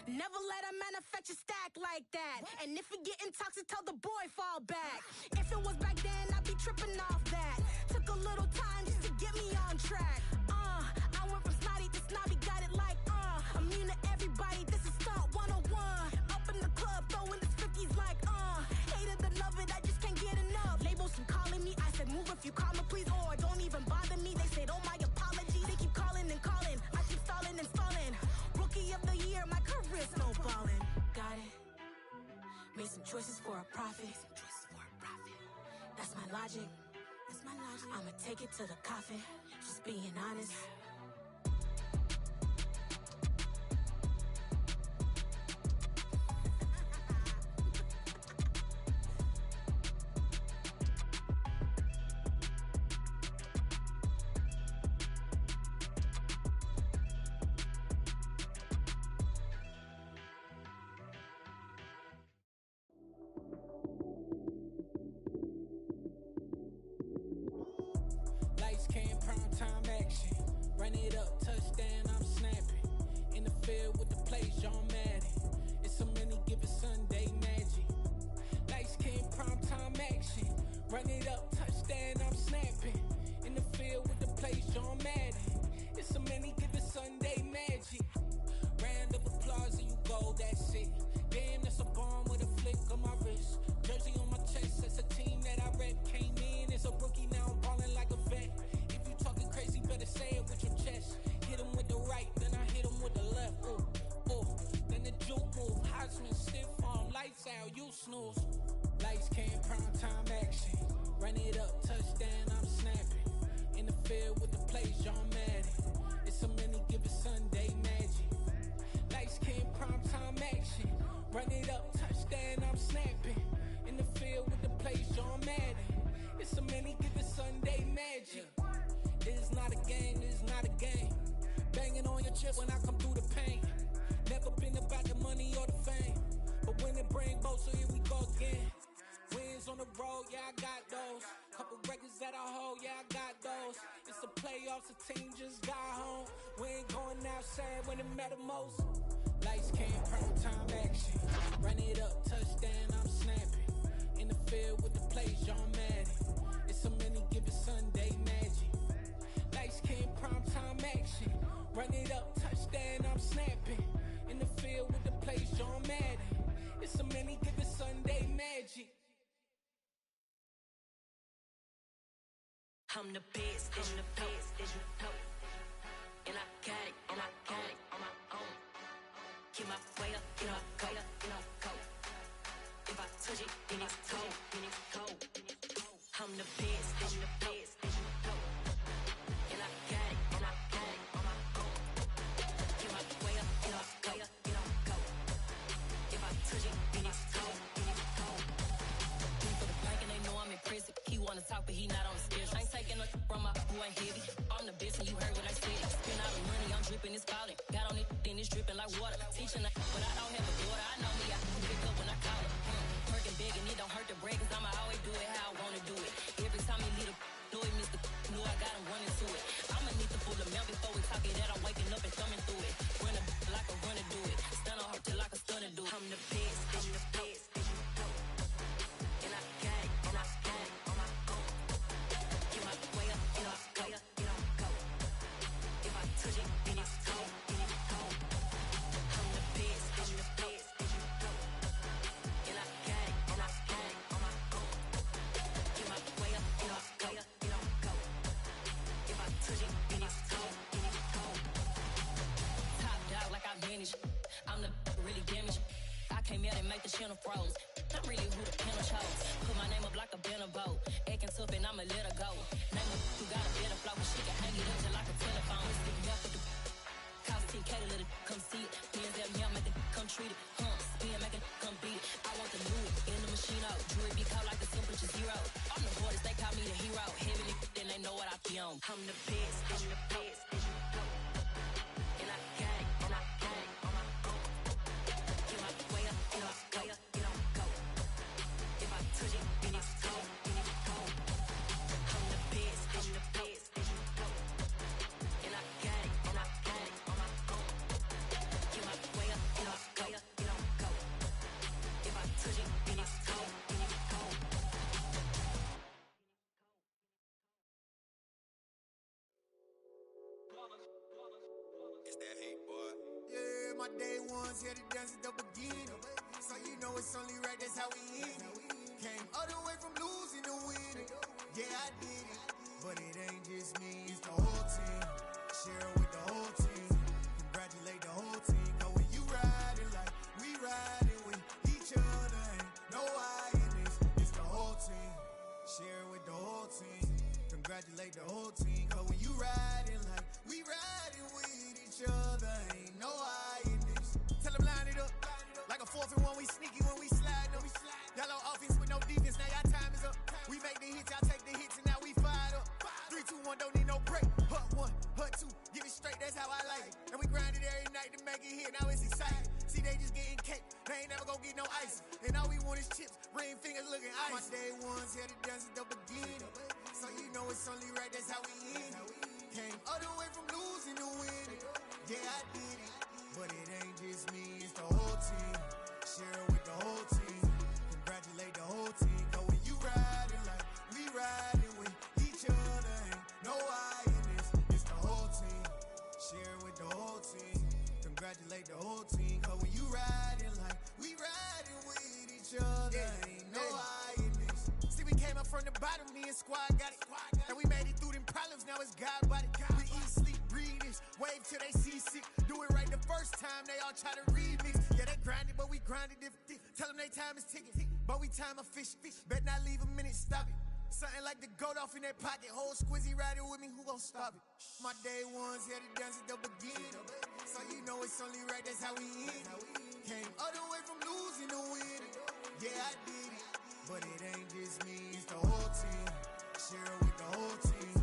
Never let a manufacture stack like that. And if it getting toxic, tell the boy fall back. If it was back then, I'd be tripping off that. Took a little time just to get me on track. I went from snotty to snobby, got it like immune to everybody, this is stunt 101. Up in the club, throwing the 50s like hate it, love it, I just can't get enough. Labels keep calling me, I said move if you call me please, or don't even bother me. They said oh my apologies, they keep calling and calling. I keep stalling and stalling. Rookie of the year, my career's snowballing. Got it. Made some choices for a profit. That's my logic. I'ma take it to the coffin. Just being honest. Lights, cam, prime time action. Run it up, touchdown, I'm snapping. In the field with the plays, John Run it up, touchdown, I'm snapping. In the field with the plays, John Madden. It's so many, give it Sunday magic. It's not a game, it's not a game. Banging on your chip when I come through the pain. Never been about the money or the fame. But when it bring both, so here we go again. Wins on the road, yeah, I got those. Couple records that I hold, yeah, I got those. It's the playoffs, the team just got home. We ain't going outside when it matter most. Lights came, prime time action. Run it up, touchdown, I'm snapping. In the field with the plays, John Madden. It's so many, give it Sunday magic. Lights came, prime time action. Run it up, touchdown, I'm snapping. In the field with the plays, John Madden. It's so many, give it Sunday magic. I'm the best, as you know. And I got it, on my own. Keep my way up, you know, go. If I touch it, then it's cold. I'm the best, as you know. And I got it, on my own. Keep my way up, you know, go. If I touch it, then it's cold. For the blank and they know I'm impressive. He wanna talk, but he not on the schedule. I ain't taking no from my boy heavy. I'm the best and you heard what I said. Spend all the money, I'm dripping, it's falling. Got on it, then it's dripping like water. Teaching but I don't have a daughter. I know me, I can pick up when I call her. Working big and it don't hurt to break, cause I'ma always do it how I wanna do it. Every time he lead a know it, Mr. Know I got him running to it. I'ma need to pull a milk before we talk it that I'm waking up and thumbing through it. Run a like a runner do it. Stun on her till like a stunner do it. I'm the best, I'm the best. And I got it, on my own. Get my way up, you know, go. If I touch it, then it's cold. I'm the best, I'm the best. And I got it, on my own. Get my way up, you know, go. If I touch it, then it's cold. Top dog like I manage. I'm the really damaged. I came out and make the channel froze. I'm really who the panel chose. Put my name up like a banner boat. Acting tough and I'ma let her go. Name her who got a better flow. She can hang it up just like a telephone. Stick me up with the cost 10K to let it come see it. Hands at me, I make it come treat it. Spin, make it come beat it. I want the new in the machine out. Jewelry be called like the temperature zero. I'm the hardest, they call me the hero. Heavy then they know what I be on. I'm the best, I'm the best. And I got it, on my own. Get my way up, you know, go. If I touch it, then it's cold. I'm the best, I'm the best. And I got it, on my own. Get my way up, you know, go. If I touch it, then it's cold. It's that hate, boy. Yeah, my day ones here to dance at the beginning. So you know it's only right, that's how we end it. Came all the way from losing to winning. Yeah, I did it. But it ain't just me, it's the whole team. Share it with the whole team. Congratulate the whole team. Cause when you riding like we riding with each other, ain't no I in this. It's the whole team. Share it with the whole team. Congratulate the whole team. Cause when you riding like we riding with each other, ain't no I in this. Tell them line it up. Like a 4th and 1, we sneaky when we slide up. Y'all on offense with no defense, now y'all time is up. We make the hits, y'all take the hits, and now we fired up. 3, 2, 1, don't need no break. Hut 1, hut 2, give it straight, that's how I like it. And we grind it every night to make it hit, now it's exciting. See, they just getting cake, they ain't never gonna get no ice. And all we want is chips, ring fingers looking ice. My day ones here to dance at the beginning. So you know it's only right, that's how we end it. Came all the way from losing to winning. Yeah, I did it. But it ain't just me, it's the whole team. Share it with the whole team. Congratulate the whole team. Cause when you riding like we riding with each other, ain't no I in this. It's the whole team. Share it with the whole team. Congratulate the whole team. Cause when you riding like we riding with each other, ain't no I in this. See, we came up from the bottom, me and squad got it. And we made it through them problems, now it's God body. We eat, sleep, breathe this. Wave till they see sick. Do it right the first time, they all try to remix. Yeah, they grinded, but we grinded different. Tell them they time is ticking, but we time a fish. Bet not leave a minute, stop it. Something like the goat off in that pocket. Whole squizzy riding with me, who gon' stop it? My day ones here to dance at the beginning. So you know it's only right, that's how we end it. Came all the way from losing Yeah, I did it, but it ain't just me, it's the whole team. Share it with the whole team.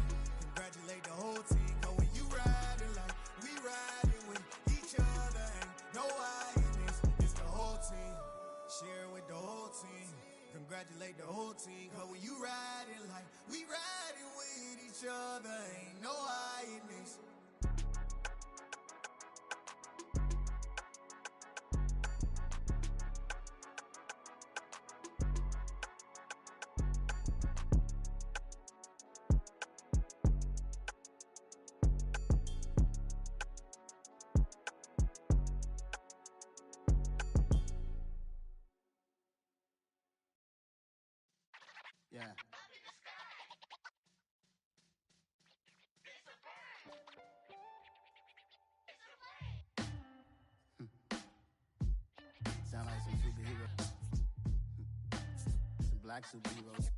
Congratulate the whole team. Cause when you riding like we riding with each other, ain't no I in this. It's the whole team. Share it with the whole team. Congratulate the whole team. Cause when you riding like we riding with each other, ain't no I in this. Yeah. Sound like some superheroes. Some black superheroes.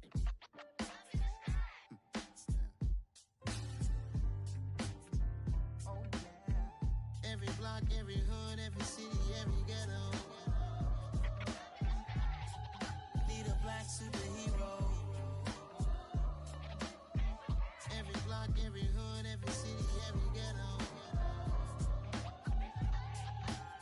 Oh, yeah. Every block, every hood, every city, every ghetto. Need a black superhero. Every block, every hood, every city, every ghetto.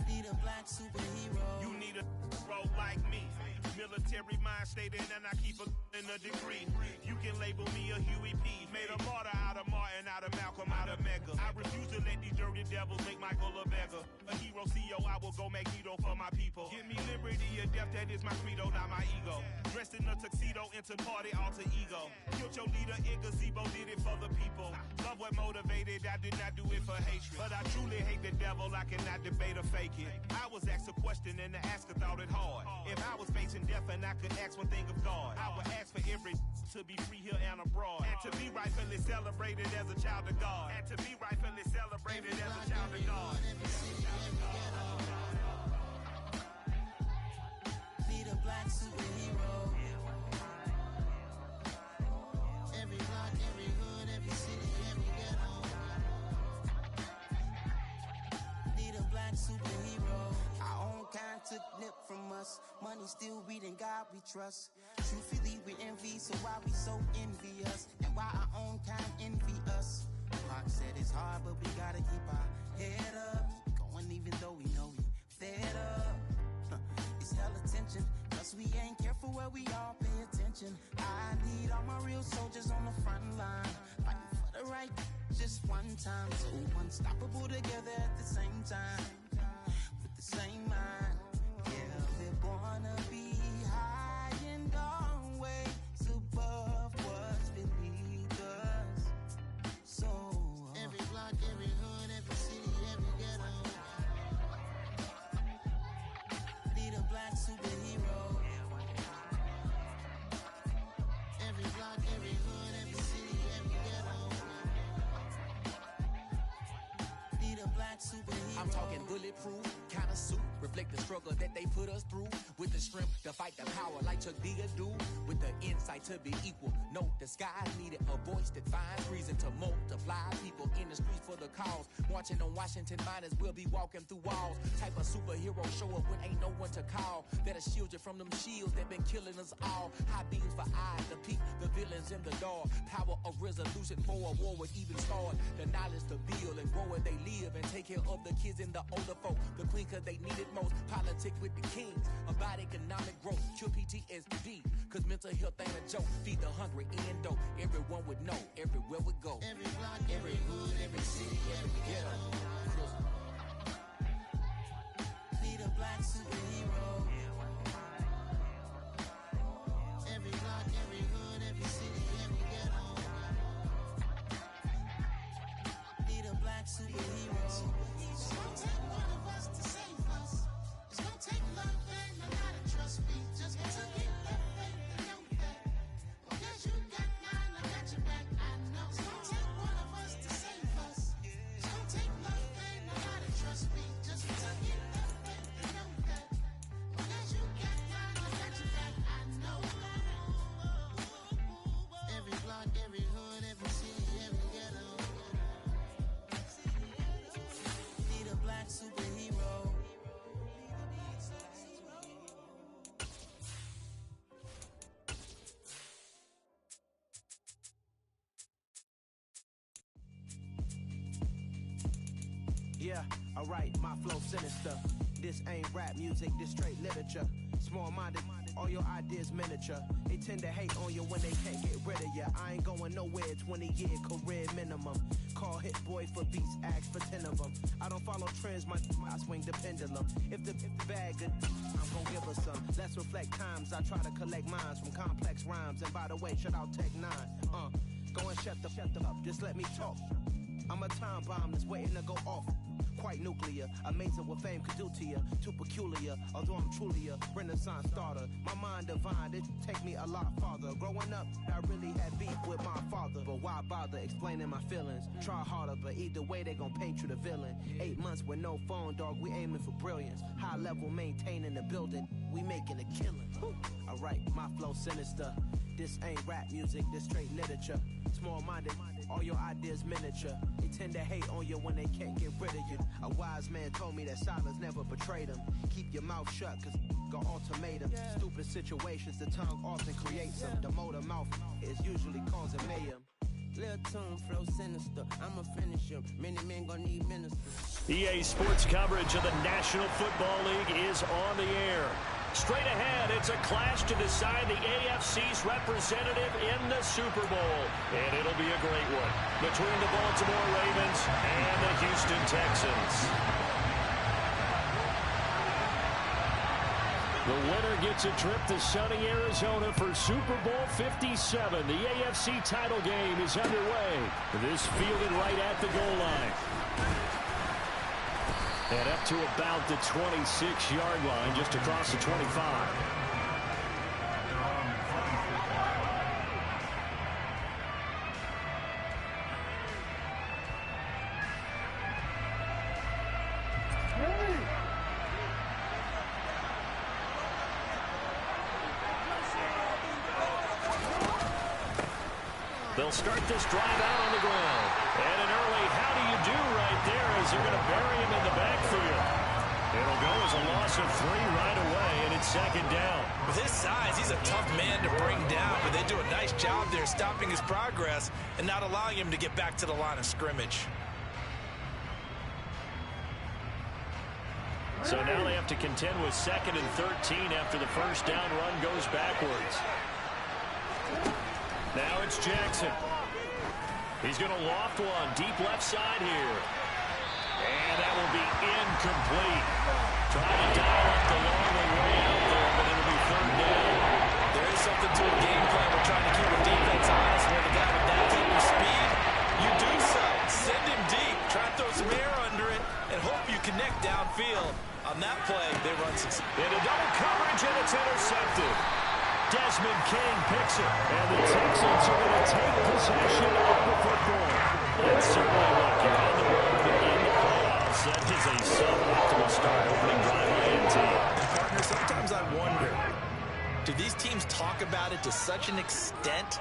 Need a black superhero. You need a role like me. Military mind stated, and I keep in a degree. You can label me a Huey P. Made a martyr out of Martin, out of Malcolm, out of Mega. I refuse to let these dirty devils make Michael a beggar. A hero CEO, I will go Magneto for my people. Give me liberty or death, that is my credo, not my ego. Dressed in a tuxedo, into party, alter ego. Killed your leader in gazebo, did it for the people. Love what motivated, I did not do it for hatred. But I truly hate the devil, I cannot debate or fake it. I was asked a question and the asker thought it hard. If I was facing death and I could ask one thing of God, I would ask for every to be free here and abroad, and to be rightfully celebrated as a child of God, and to be rightfully celebrated as a child of God. Need a black superhero. Every block, every hood, every city, every ghetto. Need a black superhero. Our own kind took nip from us. Money still reading God we trust. Truthfully we envy, so why we so envious? And why our own kind envy us? Pac said it's hard, but we gotta keep our head up. Going even though we know we fed up. It's hell attention, plus we ain't careful where we all pay attention. I need all my real soldiers on the front line, fighting for the right just one time. So unstoppable together at the same time, with the same mind. Yeah, we're born to be high and always above what's beneath us. So every block, every hood, every city, every ghetto. Need a black superhero. Every block, every hood, every city, every ghetto. Need a black superhero. I'm talking bulletproof kind of suit, reflect the struggle that they put us through, with the strength to fight the power like Chuck D do, with the insight to be equal. No disguise needed, a voice that finds reason to multiply. People in the streets for the cause, marching on Washington miners, we'll be walking through walls. Type of superhero show up when ain't no one to call, that'll shield you from them shields that been killing us all. High beams for eyes to peek the villains in the dark. Power of resolution for a war would even start. The knowledge to build and grow where they live, and take care of the kids and the older folk. The queen cause they need it most. Politic with the kings about economic growth. Cure PTSD cause mental health ain't a joke. Feed the hungry and dope. Everyone would know everywhere we go. Every block, every hood, every city, every ghetto. Need a black superhero. Every block, every hood, every city, every ghetto. Need a black superhero. It's gonna take one of us to save us. It's gonna take love and a lot of trust. We just got to get that faith and know that. Because you got mine, I got your back. I know it's gonna take one of us to save us. It's gonna take love and a lot of trust. We just got to get that faith and know that. Because you got mine, I got your back. I know. Every block, every hood, every city, every ghetto. Need a black superhero. Yeah, alright, my flow sinister. This ain't rap music, this straight literature. Small-minded, all your ideas miniature. They tend to hate on you when they can't get rid of you. I ain't going nowhere, 20-year career minimum. Call Hit Boy for beats, ask for 10 of them. I don't follow trends, I swing the pendulum. If the bag good, I'm gon' give her some. Let's reflect times, I try to collect minds from complex rhymes. And by the way, shout out Tech 9. Go and shut the up, just let me talk. I'm a time bomb that's waiting to go off. Quite nuclear, amazing what fame could do to you. Too peculiar, although I'm truly a renaissance starter. My mind divine, it take me a lot farther. Growing up, I really had beef with my father. But why bother explaining my feelings? Try harder, but either way they gon' paint you the villain. 8 months with no phone, dog, we aiming for brilliance. High level maintaining the building, we making a killing. Alright, my flow sinister. This ain't rap music, this straight literature. Small-minded, all your ideas miniature. They tend to hate on you when they can't get rid of you. A wise man told me that silence never betrayed him. Keep your mouth shut, cause got ultimatum. Stupid situations, the tongue often creates them. The motor mouth is usually causing mayhem. Little tune, flow sinister. I'ma finish him. Many men gon' need ministers. EA Sports coverage of the National Football League is on the air. Straight ahead, it's a clash to decide the AFC's representative in the Super Bowl. And it'll be a great one between the Baltimore Ravens and the Houston Texans. The winner gets a trip to sunny Arizona for Super Bowl 57. The AFC title game is underway. This fielded right at the goal line. And up to about the 26-yard line, just across the 25. They'll start this drive out on the ground. And an early how do you do right there as they're going to bury him in the backfield. It'll go as a loss of 3 right away, and it's second down. With his size, he's a tough man to bring down, but they do a nice job there stopping his progress and not allowing him to get back to the line of scrimmage. So now they have to contend with 2nd and 13 after the first down run goes backwards. Now it's Jackson. He's going to loft one deep left side here. And that will be incomplete. Trying to dial up the long way out there, but it'll be 3rd down. There is something to a game plan. We're trying to keep a defense honest with a guy with that type of speed. You do so. Send him deep. Try to throw some air under it and hope you connect downfield. On that play, they run some. Into double coverage, and it's intercepted. Desmond King picks it, and the Texans are going to take possession of the football. And certainly, look, you're on the road in the playoffs. That is a suboptimal start, opening drive INT. Partner, sometimes I wonder, do these teams talk about it to such an extent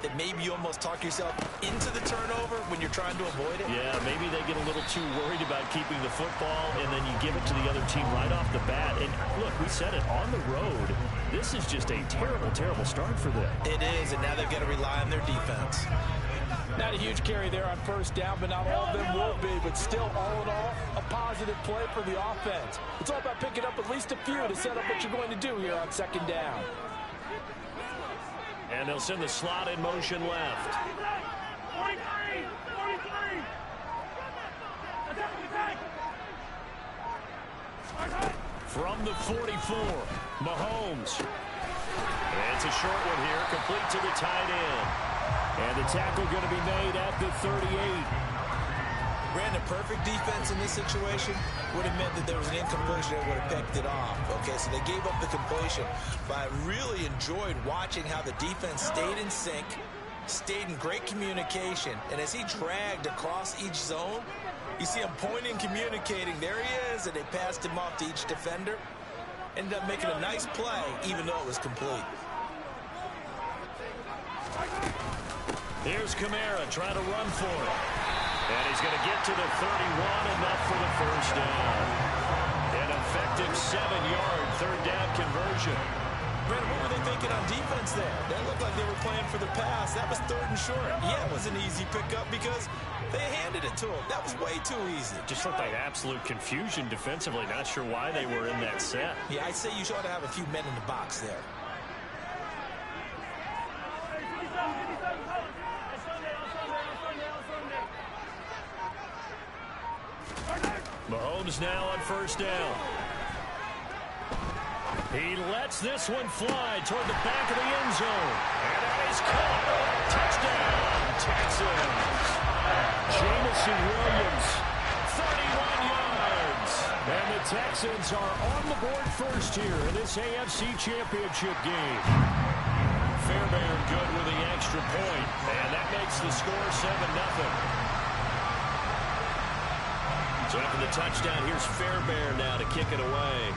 that maybe you almost talk yourself into the turnover when you're trying to avoid it? Yeah, maybe they get a little too worried about keeping the football, and then you give it to the other team right off the bat. And look, we said it, on the road, this is just a terrible, terrible start for them. It is, and now they've got to rely on their defense. Not a huge carry there on first down, but not all of them will be. But still, all in all, a positive play for the offense. It's all about picking up at least a few to set up what you're going to do here on 2nd down. And they'll send the slot in motion left. 43! From the 44, Mahomes. And it's a short one here, complete to the tight end. And the tackle going to be made at the 38. Brandon, perfect defense in this situation would have meant that there was an incompletion that would have picked it off. Okay, so they gave up the completion. But I really enjoyed watching how the defense stayed in sync, stayed in great communication. And as he dragged across each zone, you see him pointing, communicating. There he is, and they passed him off to each defender. Ended up making a nice play, even though it was complete. Here's Kamara trying to run for it. And he's going to get to the 31, enough for the first down. An effective 7-yard 3rd down conversion. Brandon, what were they thinking on defense there? They looked like they were playing for the pass. That was 3rd and short. Yeah, it was an easy pickup because they handed it to him. That was way too easy. Just looked like absolute confusion defensively. Not sure why they were in that set. Yeah, I'd say you ought to have a few men in the box there. Mahomes now on 1st down. He lets this one fly toward the back of the end zone. And that is caught. Touchdown, Texans. Jamison Williams, 31 yards. And the Texans are on the board first here in this AFC Championship game. Fairbairn good with the extra point. And that makes the score 7-0. So after the touchdown, here's Fairbairn now to kick it away.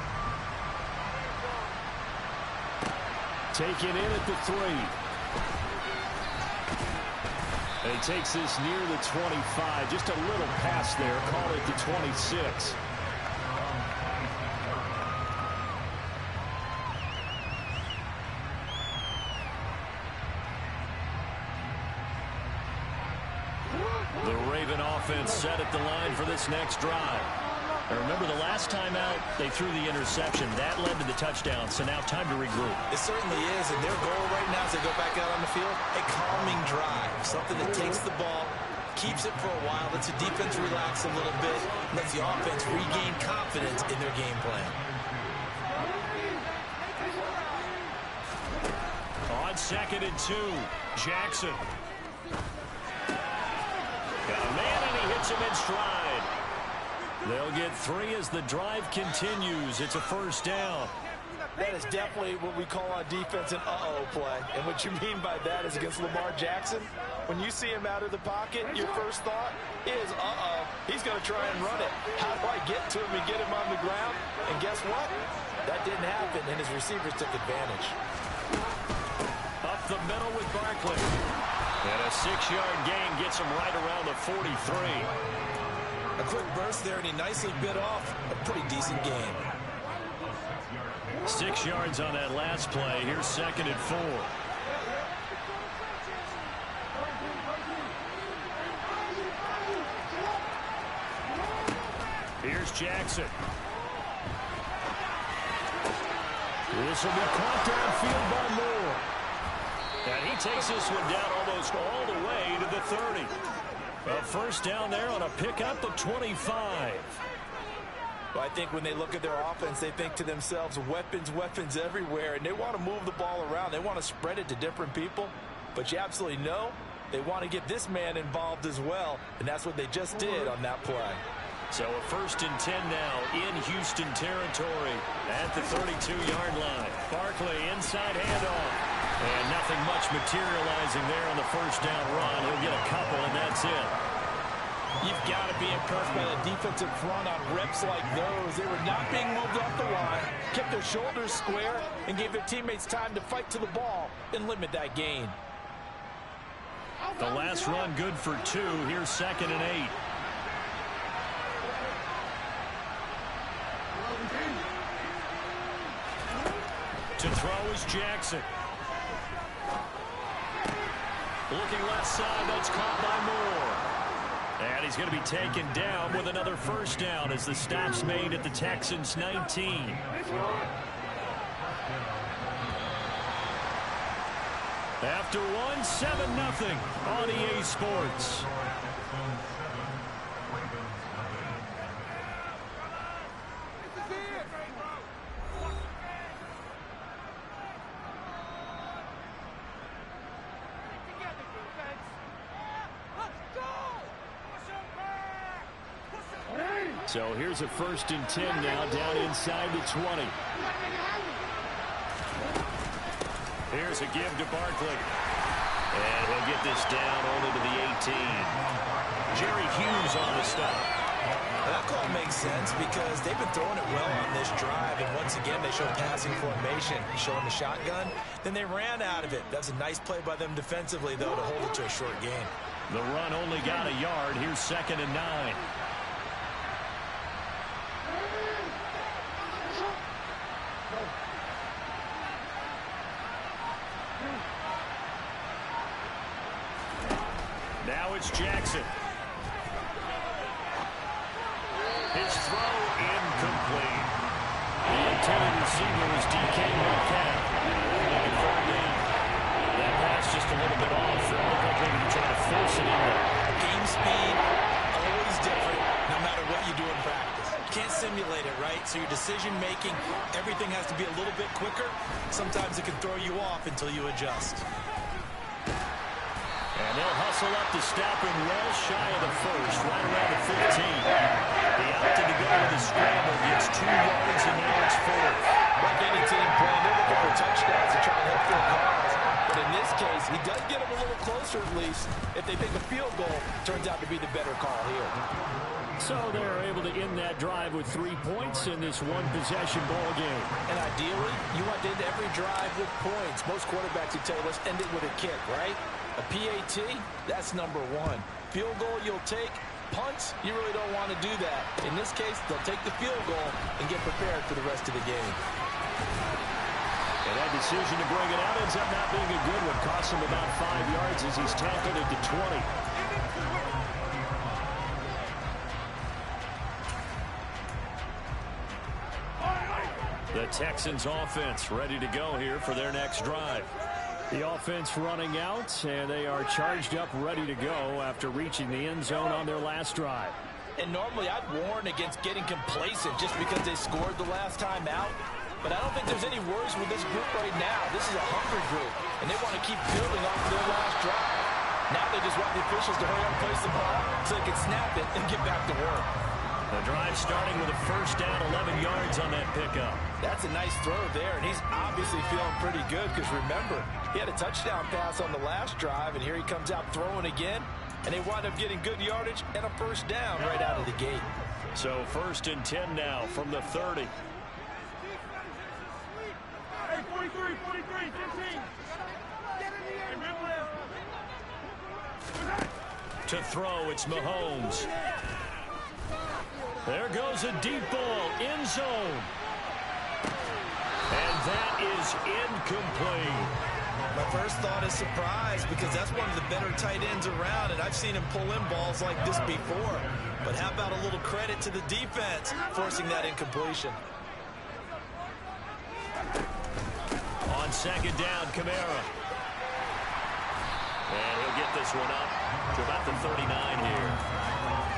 Taken in at the 3. And he takes this near the 25. Just a little pass there. Call it the 26. The Raven offense set at the line for this next drive. And remember, the last time out, they threw the interception. That led to the touchdown, so now time to regroup. It certainly is, and their goal right now as they go back out on the field, a calming drive, something that takes the ball, keeps it for a while, lets the defense relax a little bit, lets the offense regain confidence in their game plan. On 2nd and 2, Jackson. Got a man, and he hits him in stride. They'll get 3 as the drive continues. It's a 1st down. That is definitely what we call on defense an uh-oh play. And what you mean by that is against Lamar Jackson, when you see him out of the pocket, your first thought is, uh-oh, he's going to try and run it. How do I get to him and get him on the ground? And guess what? That didn't happen, and his receivers took advantage. Up the middle with Barkley. And a 6-yard gain gets him right around the 43. A quick burst there, and he nicely bit off a pretty decent gain. 6 yards on that last play. Here's 2nd and 4. Here's Jackson. This will be caught downfield by Moore. And he takes this one down almost all the way to the 30. A 1st down there on a pickup of 25. Well, I think when they look at their offense, they think to themselves, weapons, weapons everywhere, and they want to move the ball around. They want to spread it to different people, but you absolutely know they want to get this man involved as well, and that's what they just did on that play. So a 1st and 10 now in Houston territory at the 32-yard line. Barkley inside handoff. And nothing much materializing there on the 1st down run. He'll get a couple, and that's it. You've got to be impressed by the defensive front on reps like those. They were not being moved off the line, kept their shoulders square, and gave their teammates time to fight to the ball and limit that gain. The last run good for 2. Here's 2nd and 8. To throw is Jackson. Looking left side, that's caught by Moore. And he's going to be taken down with another 1st down as the stop's made at the Texans' 19. After one, 7-0 on EA Sports. So here's a 1st and 10 now down inside the 20. Here's a give to Barkley. And he'll get this down only to the 18. Jerry Hughes on the stop. That call makes sense because they've been throwing it well on this drive, and once again they show passing formation, showing the shotgun. Then they ran out of it. That's a nice play by them defensively, though, to hold it to a short gain. The run only got a yard. Here's 2nd and 9. Now it's Jackson. His throw incomplete. The intended receiver is DK Metcalf. That pass just a little bit off. It looked like maybe he tried to force it in there. Game speed, always different, no matter what you do in practice. You can't simulate it, right? So your decision-making, everything has to be a little bit quicker. Sometimes it can throw you off until you adjust. And they'll hustle up to stop him well shy of the first, right around the 15. He opted to go with a scramble, gets 2 yards, and now it's 4. Like any team playing, they're looking for touchdowns to try and help their cause. But in this case, he does get them a little closer at least. If they make a field goal, turns out to be the better call here. So they're able to end that drive with 3 points in this one-possession ball game. And ideally, you want to end every drive with points. Most quarterbacks would tell you, let's end it with a kick, right? A PAT, that's number 1. Field goal you'll take. Punts, you really don't want to do that. In this case, they'll take the field goal and get prepared for the rest of the game. And that decision to bring it out ends up not being a good one. Costs him about 5 yards as he's tackled at the 20. The Texans offense ready to go here for their next drive. The offense running out, and they are charged up, ready to go after reaching the end zone on their last drive. And normally I'd warn against getting complacent just because they scored the last time out. But I don't think there's any worries with this group right now. This is a hungry group, and they want to keep building off of their last drive. Now they just want the officials to hurry up and place the ball so they can snap it and get back to work. The drive starting with a first down, 11 yards on that pickup. That's a nice throw there, and he's obviously feeling pretty good because remember, he had a touchdown pass on the last drive, and here he comes out throwing again, and they wind up getting good yardage and a first down right out of the gate. So 1st and 10 now from the 30. Hey, 43, 15. To throw, it's Mahomes. There goes a deep ball, end zone. And that is incomplete. My first thought is surprise because that's one of the better tight ends around, and I've seen him pull in balls like this before. But how about a little credit to the defense forcing that incompletion? On 2nd down, Kamara. And he'll get this one up to about the 39 here.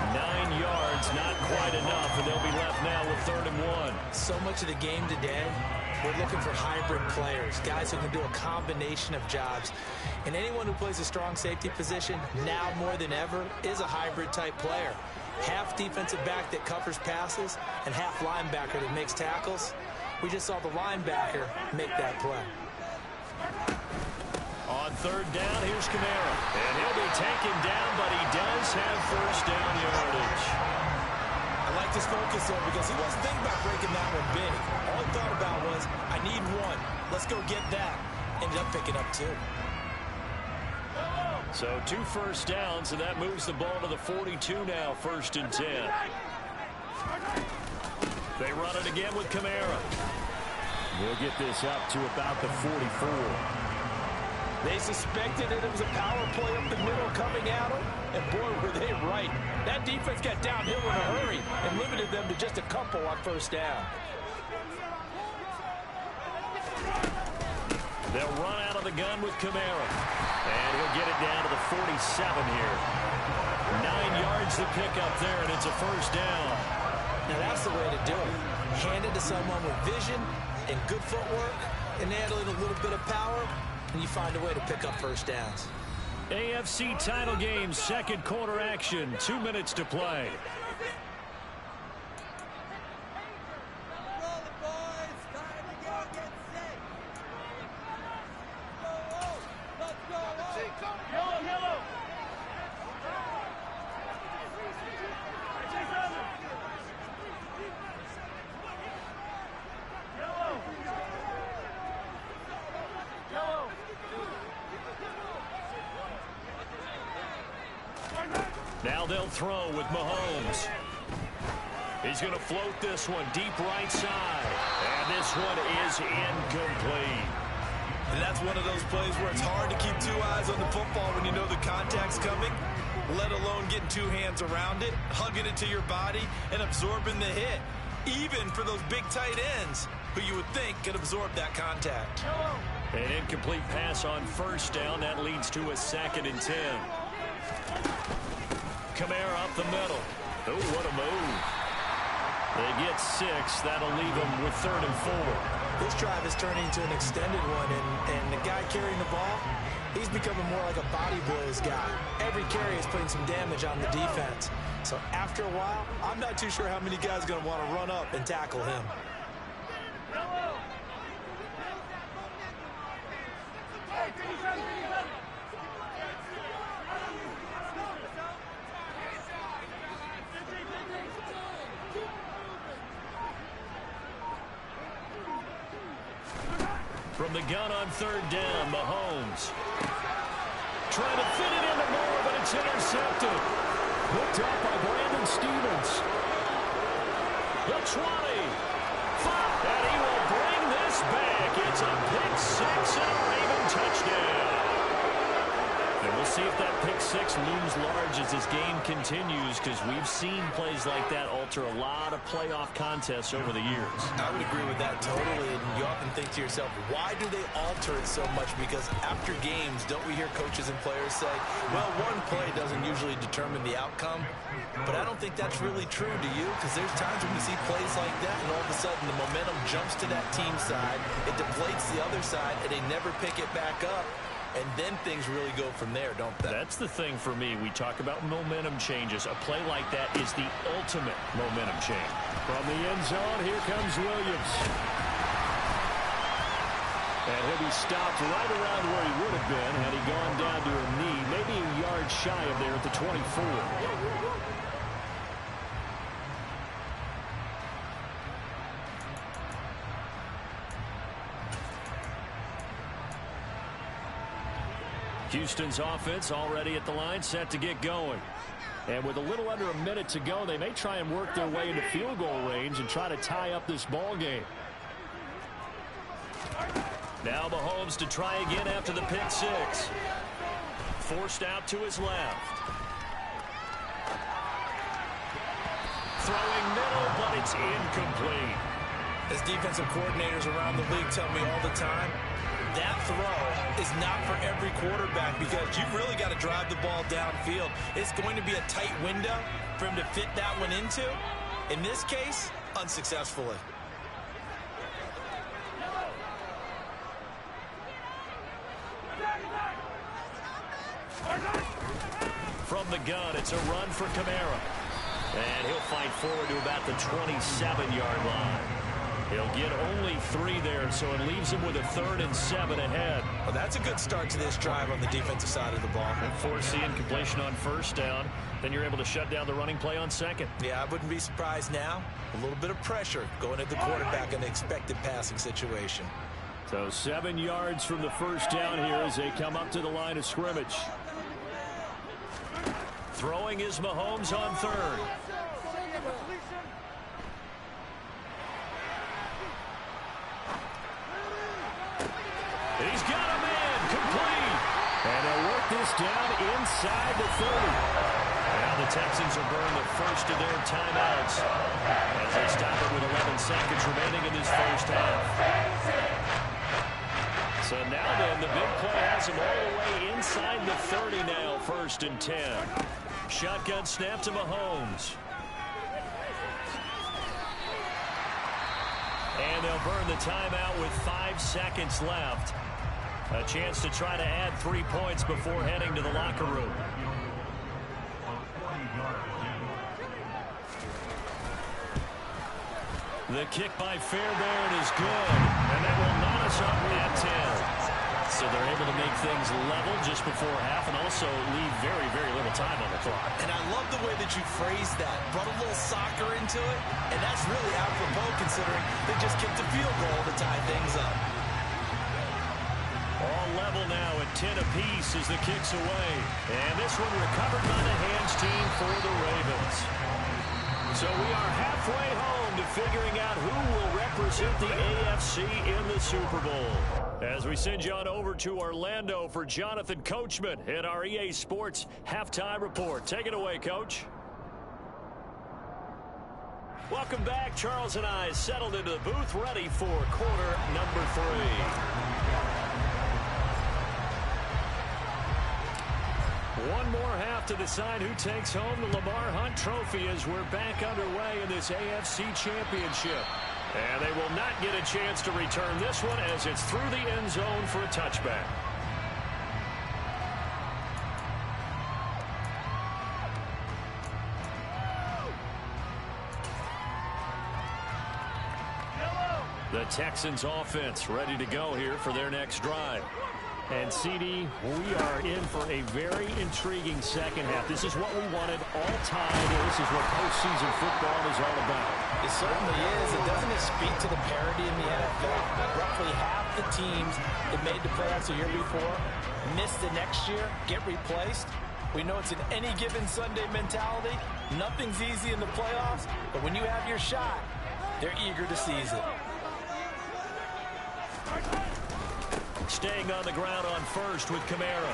9 yards, not quite enough, and they'll be left now with 3rd and 1. So much of the game today, we're looking for hybrid players, guys who can do a combination of jobs. And anyone who plays a strong safety position, now more than ever, is a hybrid type player. Half defensive back that covers passes and half linebacker that makes tackles. We just saw the linebacker make that play. On 3rd down, here's Kamara. And he'll be taken down, but he does have first down yardage. I like this focus there because he wasn't thinking about breaking that one big. All he thought about was, I need 1. Let's go get that. Ended up picking up 2. So 2 first downs, and that moves the ball to the 42 now, 1st and 10. They run it again with Kamara. We'll get this up to about the 44. They suspected that it was a power play up the middle coming at them, and boy, were they right. That defense got downhill in a hurry and limited them to just a couple on 1st down. They'll run out of the gun with Kamara, and he'll get it down to the 47 here. 9 yards to pick up there, and it's a first down. Now that's the way to do it. Hand it to someone with vision and good footwork, and add a little bit of power, and you find a way to pick up first downs. AFC title game, 2nd quarter action, 2 minutes to play. Now they'll throw with Mahomes. He's going to float this one deep right side. And this one is incomplete. And that's one of those plays where it's hard to keep 2 eyes on the football when you know the contact's coming. let alone getting two hands around it, hugging it to your body, and absorbing the hit, even for those big tight ends who you would think could absorb that contact. An incomplete pass on first down. That leads to a 2nd and 10. Kamara up the middle. Oh, what a move. They get 6. That'll leave them with 3rd and 4. This drive is turning into an extended one, and the guy carrying the ball, he's becoming more like a body blows guy. Every carry is putting some damage on the defense. So after a while, I'm not too sure how many guys are going to want to run up and tackle him. From the gun on 3rd down, Mahomes. Trying to fit it into Moore, but it's intercepted. Hooked up by Brandon Stevens. The 20. 5. And he will bring this back. It's a pick 6 and a Raven touchdown. And we'll see if that pick 6 looms large as this game continues, because we've seen plays like that alter a lot of playoff contests over the years. I would agree with that totally, and you often think to yourself, why do they alter it so much? Because after games, don't we hear coaches and players say, well, one play doesn't usually determine the outcome? But I don't think that's really true, do you? Because there's times when we see plays like that, and all of a sudden the momentum jumps to that team side, it deflates the other side, and they never pick it back up. And then things really go from there, don't they? That's the thing for me. We talk about momentum changes. A play like that is the ultimate momentum change. From the end zone, here comes Williams. And he'll be stopped right around where he would have been had he gone down to a knee, maybe a yard shy of there at the 24. Houston's offense already at the line, set to get going. And with a little under a minute to go, they may try and work their way into field goal range and try to tie up this ball game. Now Mahomes to try again after the pick 6. Forced out to his left. Throwing middle, but it's incomplete. As defensive coordinators around the league tell me all the time, that throw is not for every quarterback, because you've really got to drive the ball downfield. It's going to be a tight window for him to fit that one into. In this case, unsuccessfully. From the gun, it's a run for Kamara. And he'll fight forward to about the 27-yard line. He'll get only 3 there, so it leaves him with a 3rd and 7 ahead. Well, that's a good start to this drive on the defensive side of the ball. And force the incompletion on first down. Then you're able to shut down the running play on 2nd. Yeah, I wouldn't be surprised now. A little bit of pressure going at the quarterback in the expected passing situation. So 7 yards from the first down here as they come up to the line of scrimmage. Throwing is Mahomes on 3rd. He's got a man, complete. And they'll work this down inside the 30. Now the Texans will burn the first of their timeouts as they stop it with 11 seconds remaining in this first half. So now then, the big play has him all the way inside the 30 now, 1st and 10. Shotgun snap to Mahomes. And they'll burn the timeout with 5 seconds left. A chance to try to add 3 points before heading to the locker room. The kick by Fairbairn is good. And that will knot us up at 10. So they're able to make things level just before half and also leave very, very little time on the clock. And I love the way that you phrased that. Brought a little soccer into it. And that's really apropos considering they just kicked a field goal to tie things up. All level now at 10 apiece as the kick's away. And this one recovered by the hands team for the Ravens. So we are halfway home to figuring out who will represent the AFC in the Super Bowl. As we send you on over to Orlando for Jonathan Coachman in our EA Sports Halftime Report. Take it away, Coach. Welcome back. Charles and I settled into the booth, ready for quarter number 3. One more half to decide who takes home the Lamar Hunt Trophy as we're back underway in this AFC Championship. And they will not get a chance to return this one as it's through the end zone for a touchback. The Texans offense ready to go here for their next drive. And, CD, we are in for a very intriguing second half. This is what we wanted all time. This is what postseason football is all about. It certainly is. And doesn't it speak to the parity in the NFL? Roughly half the teams that made the playoffs the year before miss the next year, get replaced. We know it's an any given Sunday mentality. Nothing's easy in the playoffs, but when you have your shot, they're eager to seize it. Staying on the ground on first with Kamara.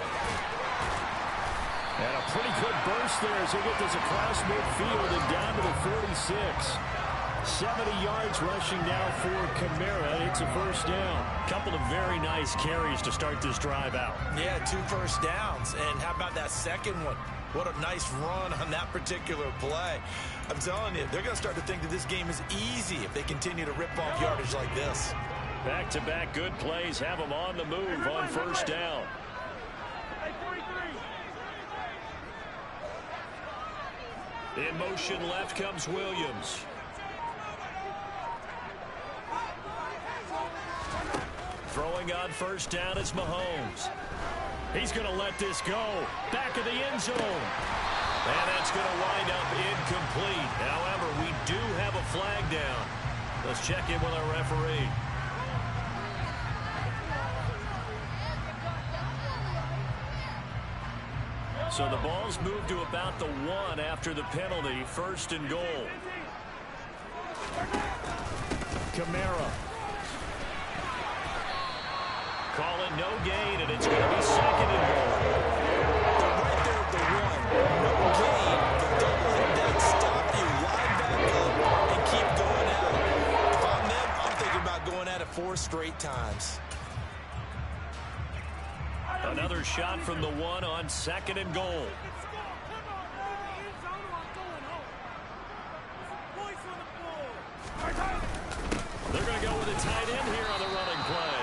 And a pretty good burst there as he gets this across midfield and down to the 46. 70 yards rushing now for Kamara. It's a first down. Couple of very nice carries to start this drive out. Yeah, 2 first downs. And how about that second one? What a nice run on that particular play. I'm telling you, they're going to start to think that this game is easy if they continue to rip off yardage like this. Back-to-back good plays have them on the move on first down. In motion left comes Williams. Throwing on first down is Mahomes. He's going to let this go. Back of the end zone. And that's going to wind up incomplete. However, we do have a flag down. Let's check in with our referee. So the ball's moved to about the 1 after the penalty. First and goal. Kamara. Call it no gain, and it's going to be second and goal. Right there at the 1. No gain, but don't let that stop you. Line back up and keep going at it. If I'm them, I'm thinking about going at it 4 straight times. Another shot from the 1 on second and goal. They're going to go with a tight end here on the running play.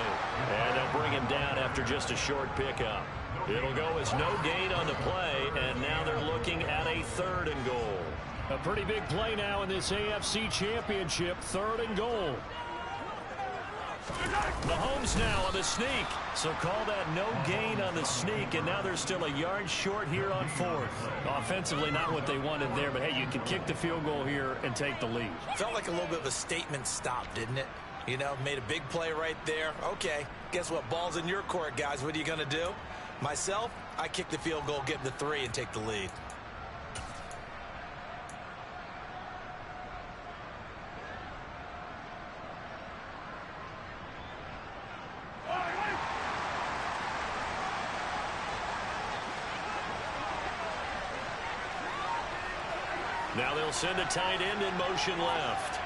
And they'll bring him down after just a short pickup. It'll go as no gain on the play, and now they're looking at a third and goal. A pretty big play now in this AFC Championship, third and goal. Mahomes now on the sneak. So call that no gain on the sneak, and now they're still a yard short here on fourth. Offensively, not what they wanted there, but hey, you can kick the field goal here and take the lead. Felt like a little bit of a statement stop, didn't it? You know, made a big play right there. Okay, guess what? Ball's in your court, guys. What are you going to do? Myself, I kick the field goal, get the 3, and take the lead. Now they'll send a tight end in motion left.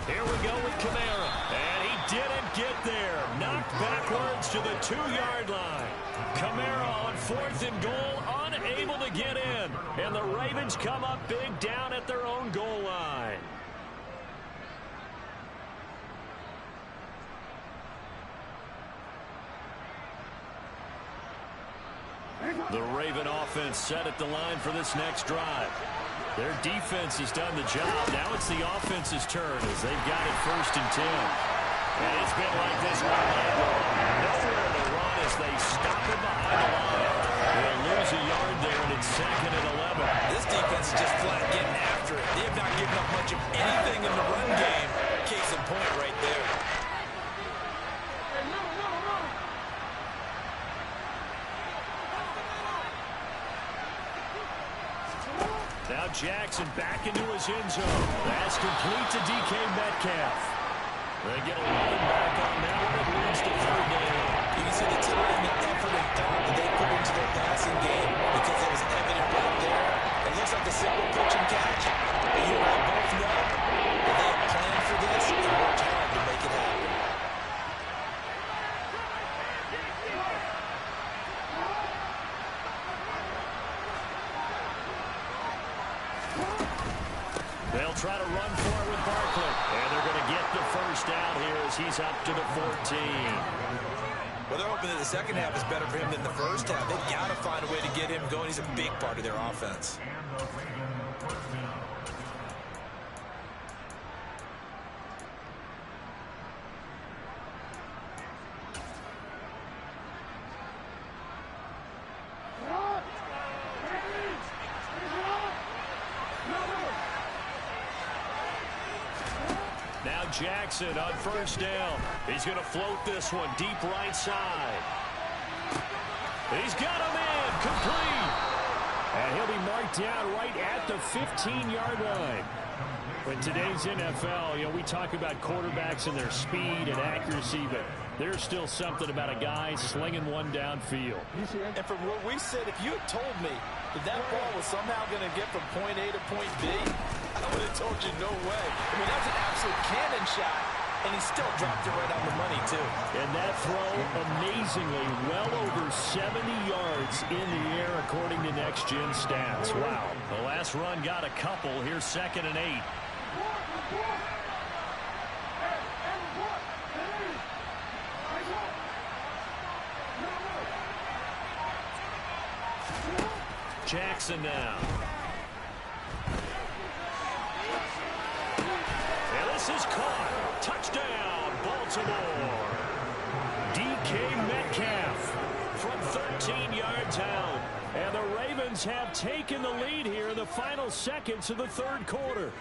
Here we go with Kamara. And he didn't get there. Knocked backwards to the 2-yard line. Kamara on fourth and goal, unable to get in. And the Ravens come up big down at their own goal line. The Raven offense set at the line for this next drive. Their defense has done the job. Now it's the offense's turn as they've got it first and 10. And it's been like this all night long. Nowhere to run as they stop him behind the line. They'll lose a yard there, and it's second and 11. This defense is just flat getting after it. They have not given up much of anything in the run game. Case in point right there. Now Jackson back into his end zone. That's complete to DK Metcalf. They get a running back on that one. It leads to third down. You can see the time and effort and thought that they put into their passing game because it was evident right there. It looks like a simple pitch and catch, but you and I both know that they have planned for this and worked hard to make it happen. They'll try to run for it with Barkley. And they're going to get the first down here as he's up to the 14. Well, they're hoping that the second half is better for him than the first half. They've got to find a way to get him going. He's a big part of their offense. Now Jackson on first down. He's going to float this one deep right side. He's got him in. Complete. And he'll be marked down right at the 15-yard line. In today's NFL, we talk about quarterbacks and their speed and accuracy, but there's still something about a guy slinging one downfield. And from where we sit, if you had told me that ball was somehow going to get from point A to point B, I would have told you no way. I mean, that's an absolute cannon shot, and he still dropped it right on the money, too. And that throw, amazingly, well over 70 yards in the air, according to Next Gen Stats. Wow. The last run got a couple. Here's 2nd and 8. Jackson now. And this is caught. Touchdown, Baltimore. DK Metcalf from 13 yards out. And the Ravens have taken the lead here in the final seconds of the third quarter.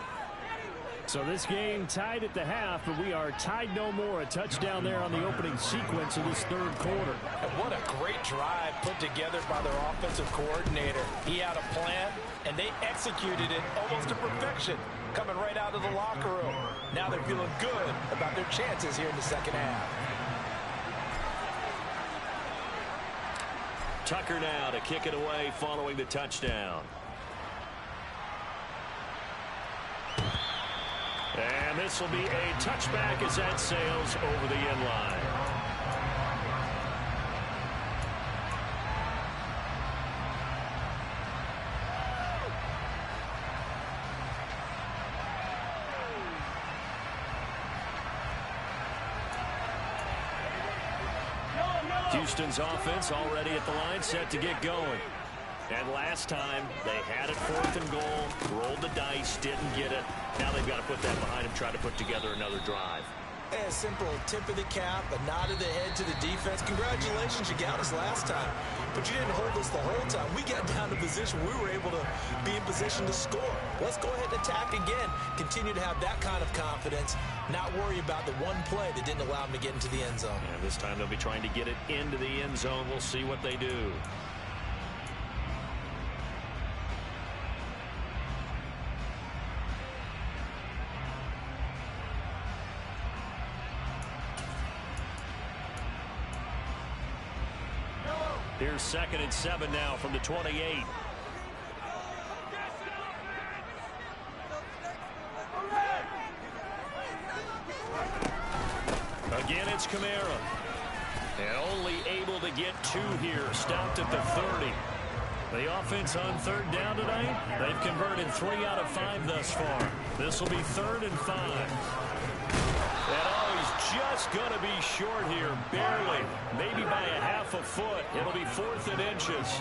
So this game tied at the half, but we are tied no more. A touchdown there on the opening sequence of this third quarter. And what a great drive put together by their offensive coordinator. He had a plan, and they executed it almost to perfection, coming right out of the locker room. Now they're feeling good about their chances here in the second half. Tucker now to kick it away following the touchdown. And this will be a touchback as that sails over the end line. Houston's offense already at the line, set to get going. And last time, they had it 4th and goal, rolled the dice, didn't get it. Now they've got to put that behind them, try to put together another drive. A simple tip of the cap, a nod of the head to the defense. Congratulations, you got us last time. But you didn't hold us the whole time. We got down to position. We were able to be in position to score. Let's go ahead and attack again. Continue to have that kind of confidence. Not worry about the one play that didn't allow them to get into the end zone. And this time they'll be trying to get it into the end zone. We'll see what they do. Here's 2nd and 7 now from the 28. Again, it's Kamara. And only able to get 2 here. Stopped at the 30. The offense on 3rd down tonight, they've converted 3 out of 5 thus far. This will be 3rd and 5. And he's just going to be short here, barely, maybe by a half a foot. It'll be 4th and inches.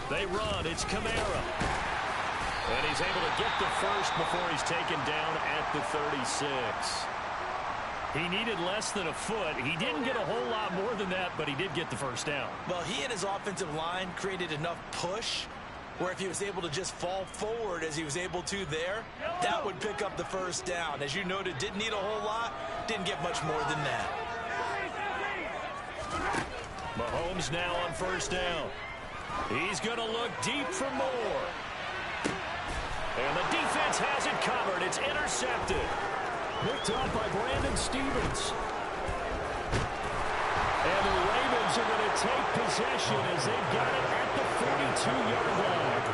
They run. It's Kamara. And he's able to get the first before he's taken down at the 36. He needed less than a foot. He didn't get a whole lot more than that, but he did get the first down. Well, he and his offensive line created enough push where if he was able to just fall forward as he was able to there, that would pick up the first down. As you noted, didn't need a whole lot, didn't get much more than that. Mahomes now on first down. He's going to look deep for more. And the defense has it covered. It's intercepted. Picked off by Brandon Stevens. And the Ravens are going to take possession as they've got it at the 42-yard line.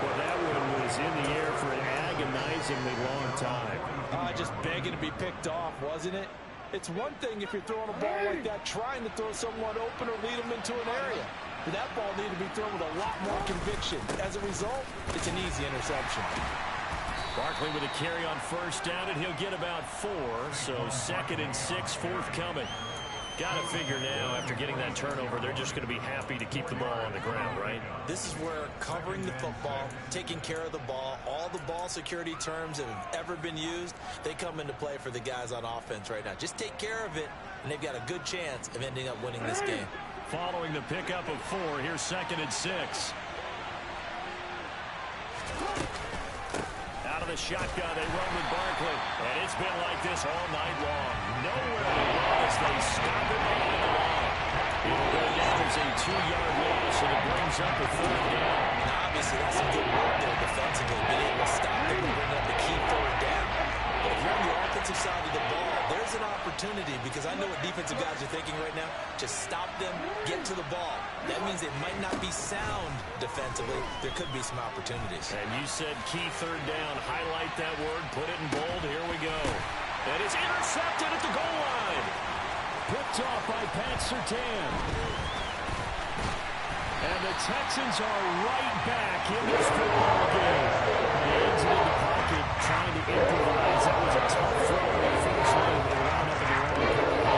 Well, that one was in the air for an agonizingly long time. Just begging to be picked off, wasn't it? It's one thing if you're throwing a ball like that, trying to throw someone open or lead them into an area. But that ball needed to be thrown with a lot more conviction. As a result, it's an easy interception. Barkley with a carry on first down, and he'll get about 4. So 2nd and 6 forthcoming. Got to figure now, after getting that turnover, they're just going to be happy to keep the ball on the ground, right? This is where covering the football, taking care of the ball, all the ball security terms that have ever been used, they come into play for the guys on offense right now. Just take care of it, and they've got a good chance of ending up winning this game. Following the pickup of 4, here's 2nd and 6. Out of the shotgun, they run with Barkley. And it's been like this all night long. Nowhere to run as they stop it behind the line. It'll go down as a 2-yard loss, and it brings up a 3rd down. And obviously, that's some good work there defensively, being able to stop them and bring up the key 3rd down. But if you're on the offensive side of the ball, there's an opportunity, because I know what defensive guys are thinking right now. Just stop them, get to the ball. That means it might not be sound defensively. There could be some opportunities. And you said key 3rd down. Highlight that word, put it in bold. Here we go. And it's intercepted at the goal line. Picked off by Pat Surtain. And the Texans are right back in this football game. Hands in the pocket, trying to improvise. That was a tough throw in the first lane. They wound up in the wrong pair of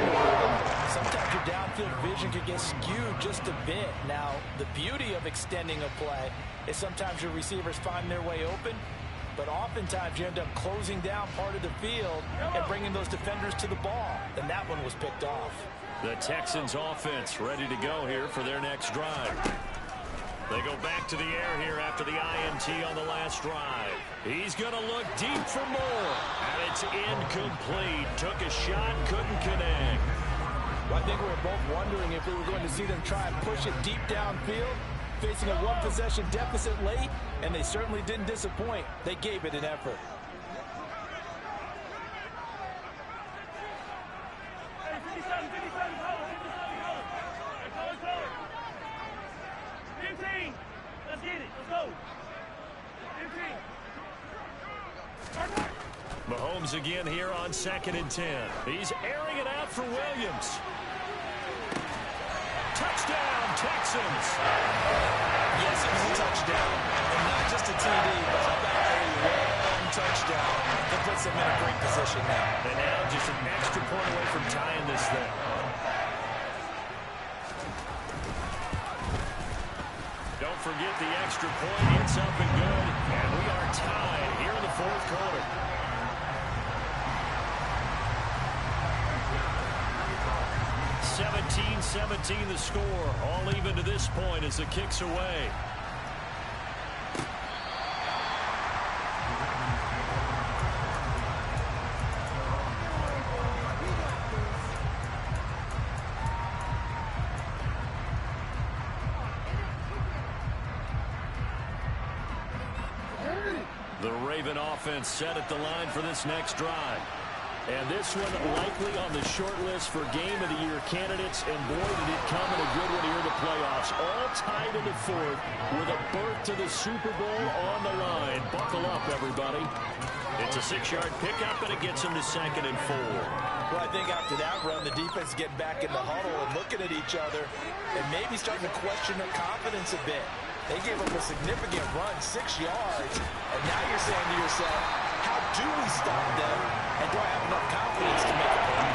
hands. Sometimes your downfield vision can get skewed just a bit. Now, the beauty of extending a play is sometimes your receivers find their way open, but oftentimes you end up closing down part of the field and bringing those defenders to the ball, and that one was picked off. The Texans offense ready to go here for their next drive. They go back to the air here after the INT on the last drive. He's going to look deep for more, and it's incomplete. Took a shot, couldn't connect. Well, I think we were both wondering if we were going to see them try and push it deep downfield, facing a one-possession deficit late, and they certainly didn't disappoint. They gave it an effort. Let's get it. Let's go. Mahomes again here on 2nd and 10. He's airing it out for Williams. Touchdown, Texans. Yes, it was a touchdown. And not just a TD, but how about a long touchdown that puts them in a great position now. And now just an extra point away from tying this thing. Don't forget the extra point. It's up and good. And we are tied here in the 4th quarter. (17-17) the score. All even to this point as the kick's away. The Raven offense set at the line for this next drive. And this one likely on the short list for Game of the Year candidates. And boy, did it come in a good one here in the playoffs. All tied in the 4th with a berth to the Super Bowl on the line. Buckle up, everybody. It's a 6-yard pickup, and it gets them to 2nd and 4. Well, I think after that run, the defense get back in the huddle and looking at each other and maybe starting to question their confidence a bit. They gave up a significant run, 6 yards, and now you're saying to yourself, how do we stop them, and do I have enough confidence to make a play?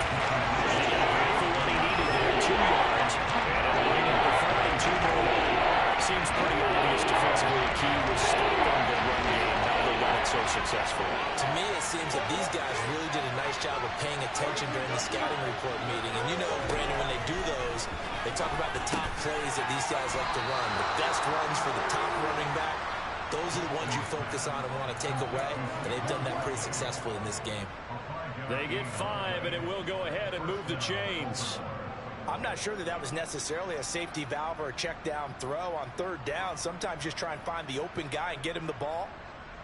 And he got ready for what he needed there, 2 yards, and it'll bring up the 3rd and 2 more. Seems pretty obvious defensively. The key was stopping the run game. How they got it been so successful. To me, it seems that these guys really did a nice job of paying attention during the scouting report meeting. And you know, Brandon, when they do those, they talk about the top plays that these guys like to run. The best runs for the top running back, those are the ones you focus on and want to take away. And they've done that pretty successfully in this game. They get 5, and it will go ahead and move the chains. I'm not sure that was necessarily a safety valve or a check down throw on 3rd down. Sometimes just try and find the open guy and get him the ball.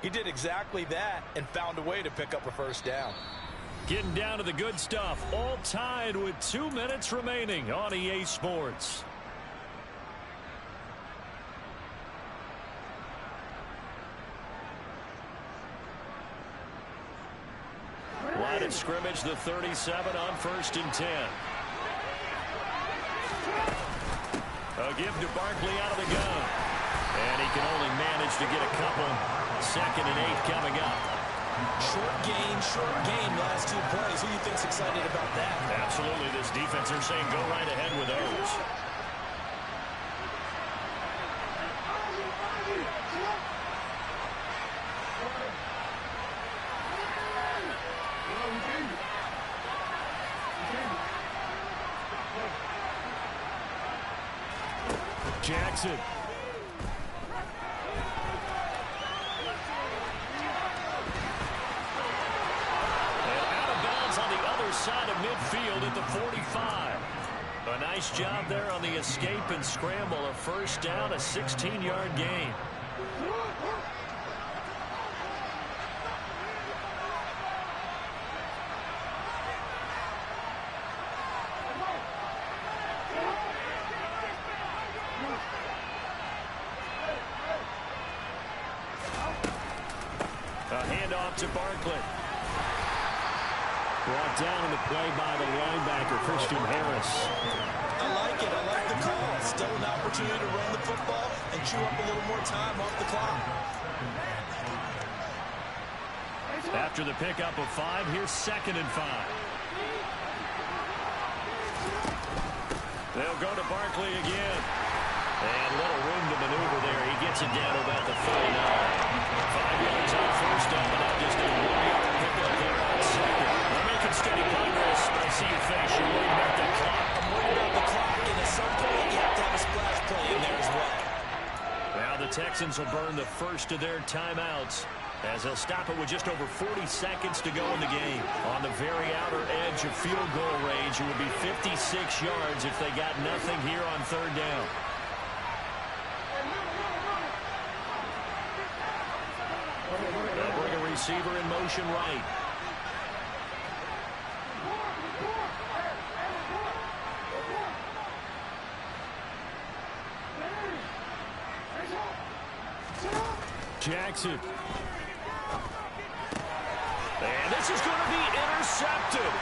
He did exactly that and found a way to pick up a 1st down. Getting down to the good stuff. All tied with 2 minutes remaining on EA Sports. Line of scrimmage, the 37 on 1st and 10. A give to Barkley out of the gun. And he can only manage to get a couple. 2nd and 8 coming up. Short gain, last 2 plays. Who do you think's excited about that? Absolutely. This defense, they're saying go right ahead with those. Jackson. Side of midfield at the 45. A nice job there on the escape and scramble. A 1st down, a 16-yard gain. A handoff to Barkley. Brought down in the play by the linebacker, Christian Harris. I like it. I like the call. Still an opportunity to run the football and chew up a little more time off the clock. After the pickup of 5, here's 2nd and 5. They'll go to Barkley again. And little room to maneuver there. He gets it down to about the 49. 5 yards on 1st down, but now just a 1-yard pickup there on 2nd. They're making steady progress. I see you finish. You're worried about the clock. I'm worried about the clock, and at some point you have to have a splash play in there as well. Now the Texans will burn the first of their timeouts as they'll stop it with just over 40 seconds to go in the game. On the very outer edge of field goal range, it would be 56 yards if they got nothing here on 3rd down. They'll bring a receiver in motion right. Jackson. And this is going to be intercepted.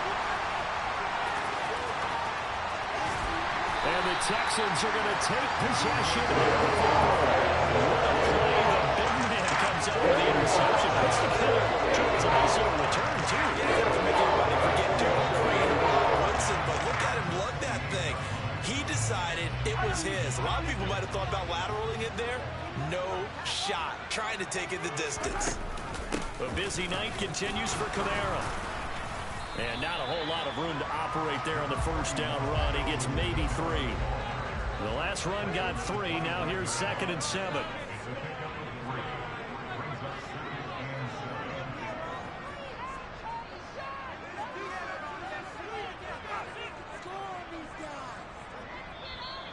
And the Texans are going to take possession of the football. What a play. The big man comes up with the interception. That's the killer. It's a nice little return, too. Yeah, you have to make everybody forget Darrell Green and Rob Woodson, but look at him lug that thing. He decided it was his. A lot of people might have thought about lateraling it there. No shot. Trying to take it the distance. A busy night continues for Kamara. And not a whole lot of room to operate there on the 1st down run. He gets maybe 3. The last run got 3. Now here's 2nd and 7.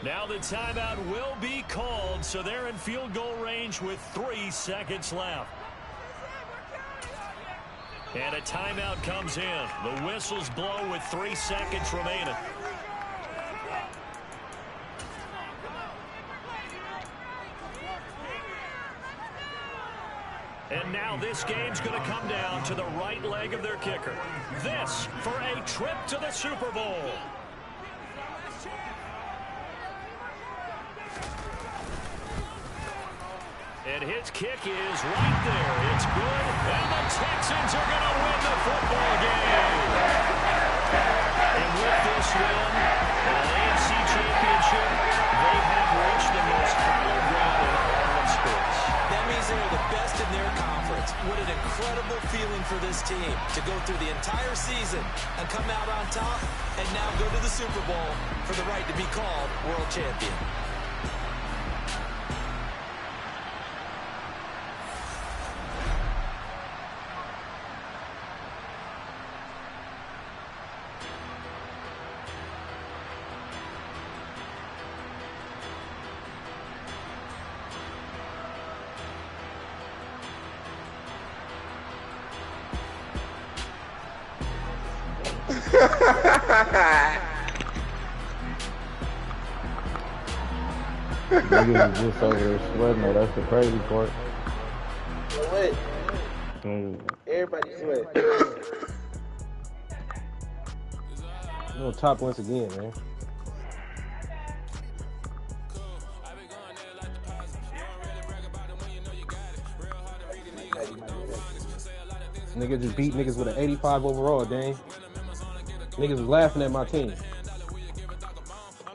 Now the timeout will be called, so they're in field goal range with 3 seconds left. And a timeout comes in. The whistles blow with 3 seconds remaining. And now this game's going to come down to the right leg of their kicker. This for a trip to the Super Bowl. And his kick is right there. It's good. And the Texans are going to win the football game. And with this win, an AFC championship, they have reached the most hallowed ground in all of sports. That means they're the best in their conference. What an for this team to go through the entire season and come out on top and now go to the Super Bowl for the right to be called world champion. Niggas is just over there sweating though. That's the crazy part. Sweat. Everybody sweat. We're gonna top once again, man. Niggas just beat niggas with an 85 overall, dang. Niggas was laughing at my team.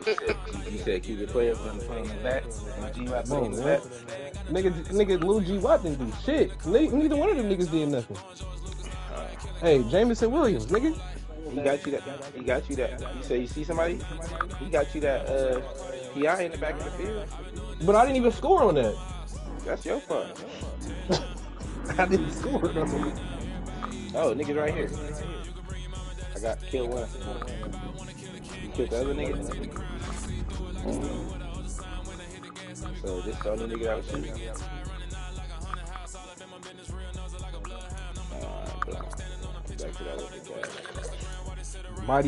You said keep the players on the back. Nigga, Lil G Watt didn't do shit. Neither one of them niggas did nothing. Hey, Jameson Williams, nigga. He got you that. You say you see somebody? He got you that PI in the back of the field. But I didn't even score on that. That's your fault. I didn't score on that. Oh, niggas right here. I got killed one. You killed the other nigga? So this the only nigga that was shooting? Back to that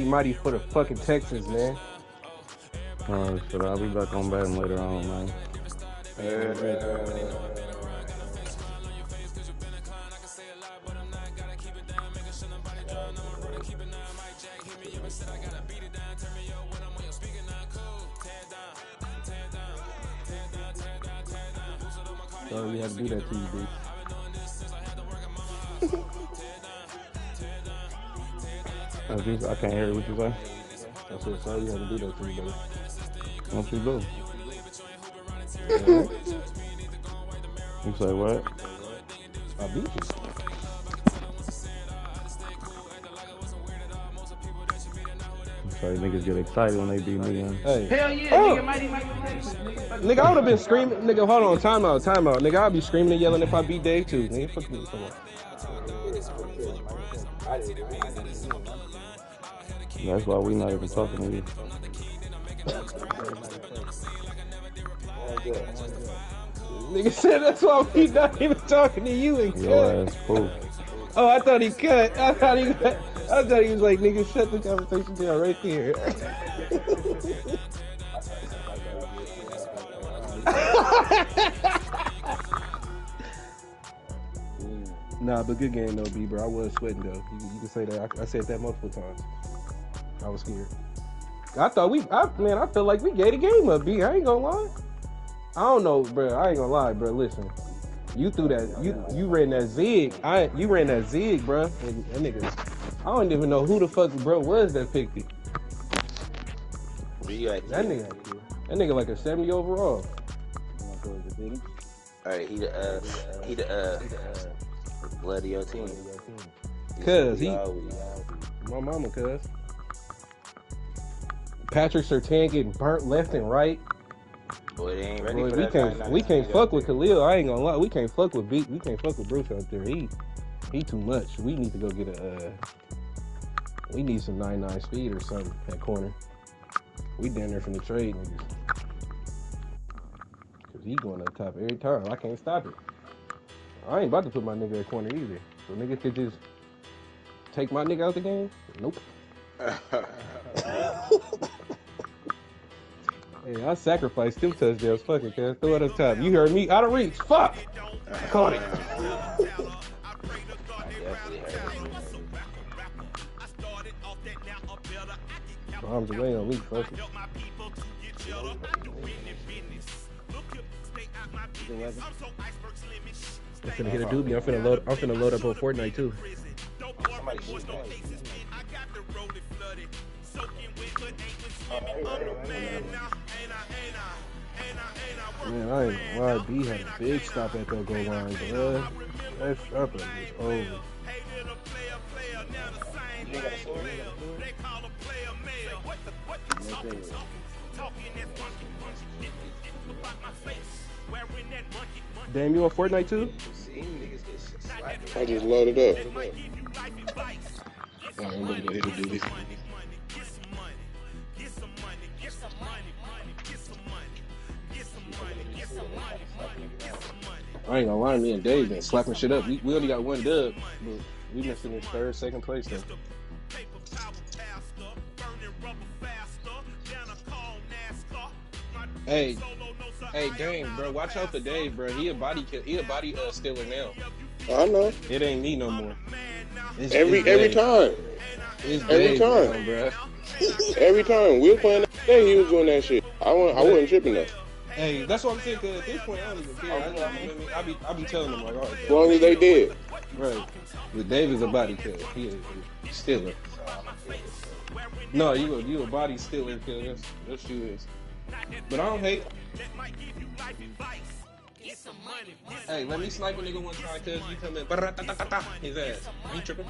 Mighty for the fucking Texans, man. Alright, so I'll be back on Madden later on, man. Sorry we had to do that to you, dude. I can't hear what you say. I said, sorry we had to do that to you, buddy. What you do? Yeah. You say what? I beat you. So niggas get excited when they beat me. Hey. Hell yeah, nigga, Mighty. Nigga, I would have been screaming. Nigga, hold on, time out. Nigga, I'd be screaming and yelling if I beat Dave too. Nigga, fuck me, come on. That's why we not even talking to you. Nigga said that's why we not even talking to you and Your ass cool. Oh, I thought he cut. I thought he was like, nigga, shut the conversation down right there. Nah, but good game though, B, bro. I was sweating though. You can say that. I said that multiple times. I was scared. I feel like we gave the game up, B. I ain't gonna lie. I don't know, bro. I ain't gonna lie, bro. Listen, you threw that. You ran that zig. You ran that zig, bro. And that nigga. I don't even know who the fuck bro was that picked it. That nigga like a 70 overall. Alright, he the blood of your team. Cuz my mama, cuz. Patrick Surtain getting burnt left and right. Boy, they ain't ready Boy, for we can't fuck with Khalil. I ain't gonna lie. We can't fuck with Bruce out there. He too much. We need to go get we need some 9-9 speed or something at corner. We down there from the trade niggas. Cause he going up top every time. I can't stop it. I ain't about to put my nigga at corner either. So niggas could just take my nigga out the game? Nope. Hey, I sacrificed them touchdowns. Fuck it, cuz. Throw it up top. You heard me. Out of reach. Fuck. Caught it. Arms away on me, fuck it. I'm finna hit a doobie. I'm finna load up on Fortnite too. Man, I ain't gonna lie. B had a big stop at that goal line, bro. That stop was over. Damn, you on Fortnite too? I just loaded up. Alright, I'm gonna go ahead and do this. I ain't gonna lie, me and Dave been slapping shit up. We only got one dub, but we been finished third, second place though. Hey, Dame, bro, watch out for Dave, bro. He a body stealer now. I know. It ain't me no more. Every time. It's Every Dave time. now, bro. Every time we were playing that day, he was doing that shit. I wasn't tripping though. Hey, that's what I'm saying. Cause at this point, I don't even care. I be telling them like, all right, As long as they did. Right. But Dave is a body killer. He a stealer. No, you a body stealer, killer. That's you is. But I don't hate. Hey, let me snipe a nigga one time, cuz you come in. His ass. You tripping?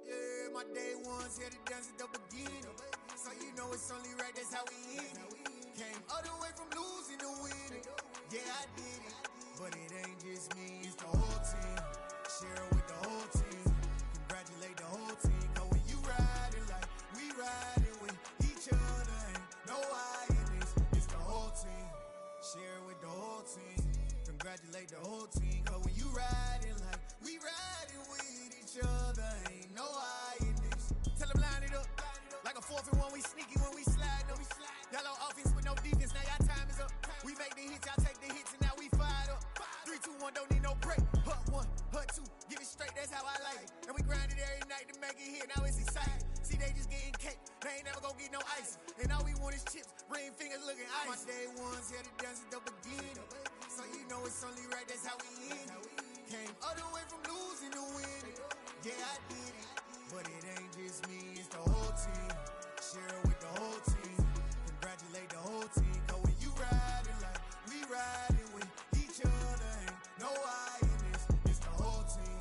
Yeah, my day ones here to dance at the beginning. So you know it's only right, that's how we end it. Came all the way from losing to winning. Yeah, I did it. But it ain't just me, it's the whole team. Share it with the whole team. Congratulate the whole team. Cause when you riding like we riding with each other, ain't no I in this. It's the whole team. Share it with the whole team. Congratulate the whole team. Cause when you riding like we riding with each other, ain't no I in this. Tell them line it up. Like a 4th and 1, we sneaky when we slide up. Y'all on offense with no defense, now y'all time is up. We make the hits, y'all take the hits, and now we fired up. 3, 2, 1, don't need no break. Hut 1, hut 2, give it straight, that's how I like it. And we grind it every night to make it here, now it's exciting. See, they just getting cake, they ain't never gonna get no ice. And all we want is chips, ring fingers looking ice. My day ones here to dance at the beginning. So you know it's only right, that's how we end it. Came all the way from losing to winning. Yeah, I did it. But it ain't just me, it's the whole team. Share it with the whole team. Congratulate the whole team. Cause when you riding like we riding with each other, ain't no I in this. It's the whole team.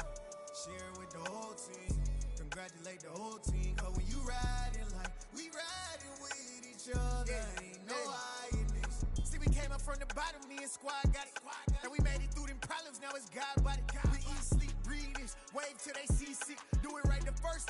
Share it with the whole team. Congratulate the whole team. Cause when you riding like we riding with each other, ain't no I in this. See, we came up from the bottom, me and squad got it. And we made it through them problems, now it's God body. We eat, sleep, breathe this. Wave till they see sick. Do it right the first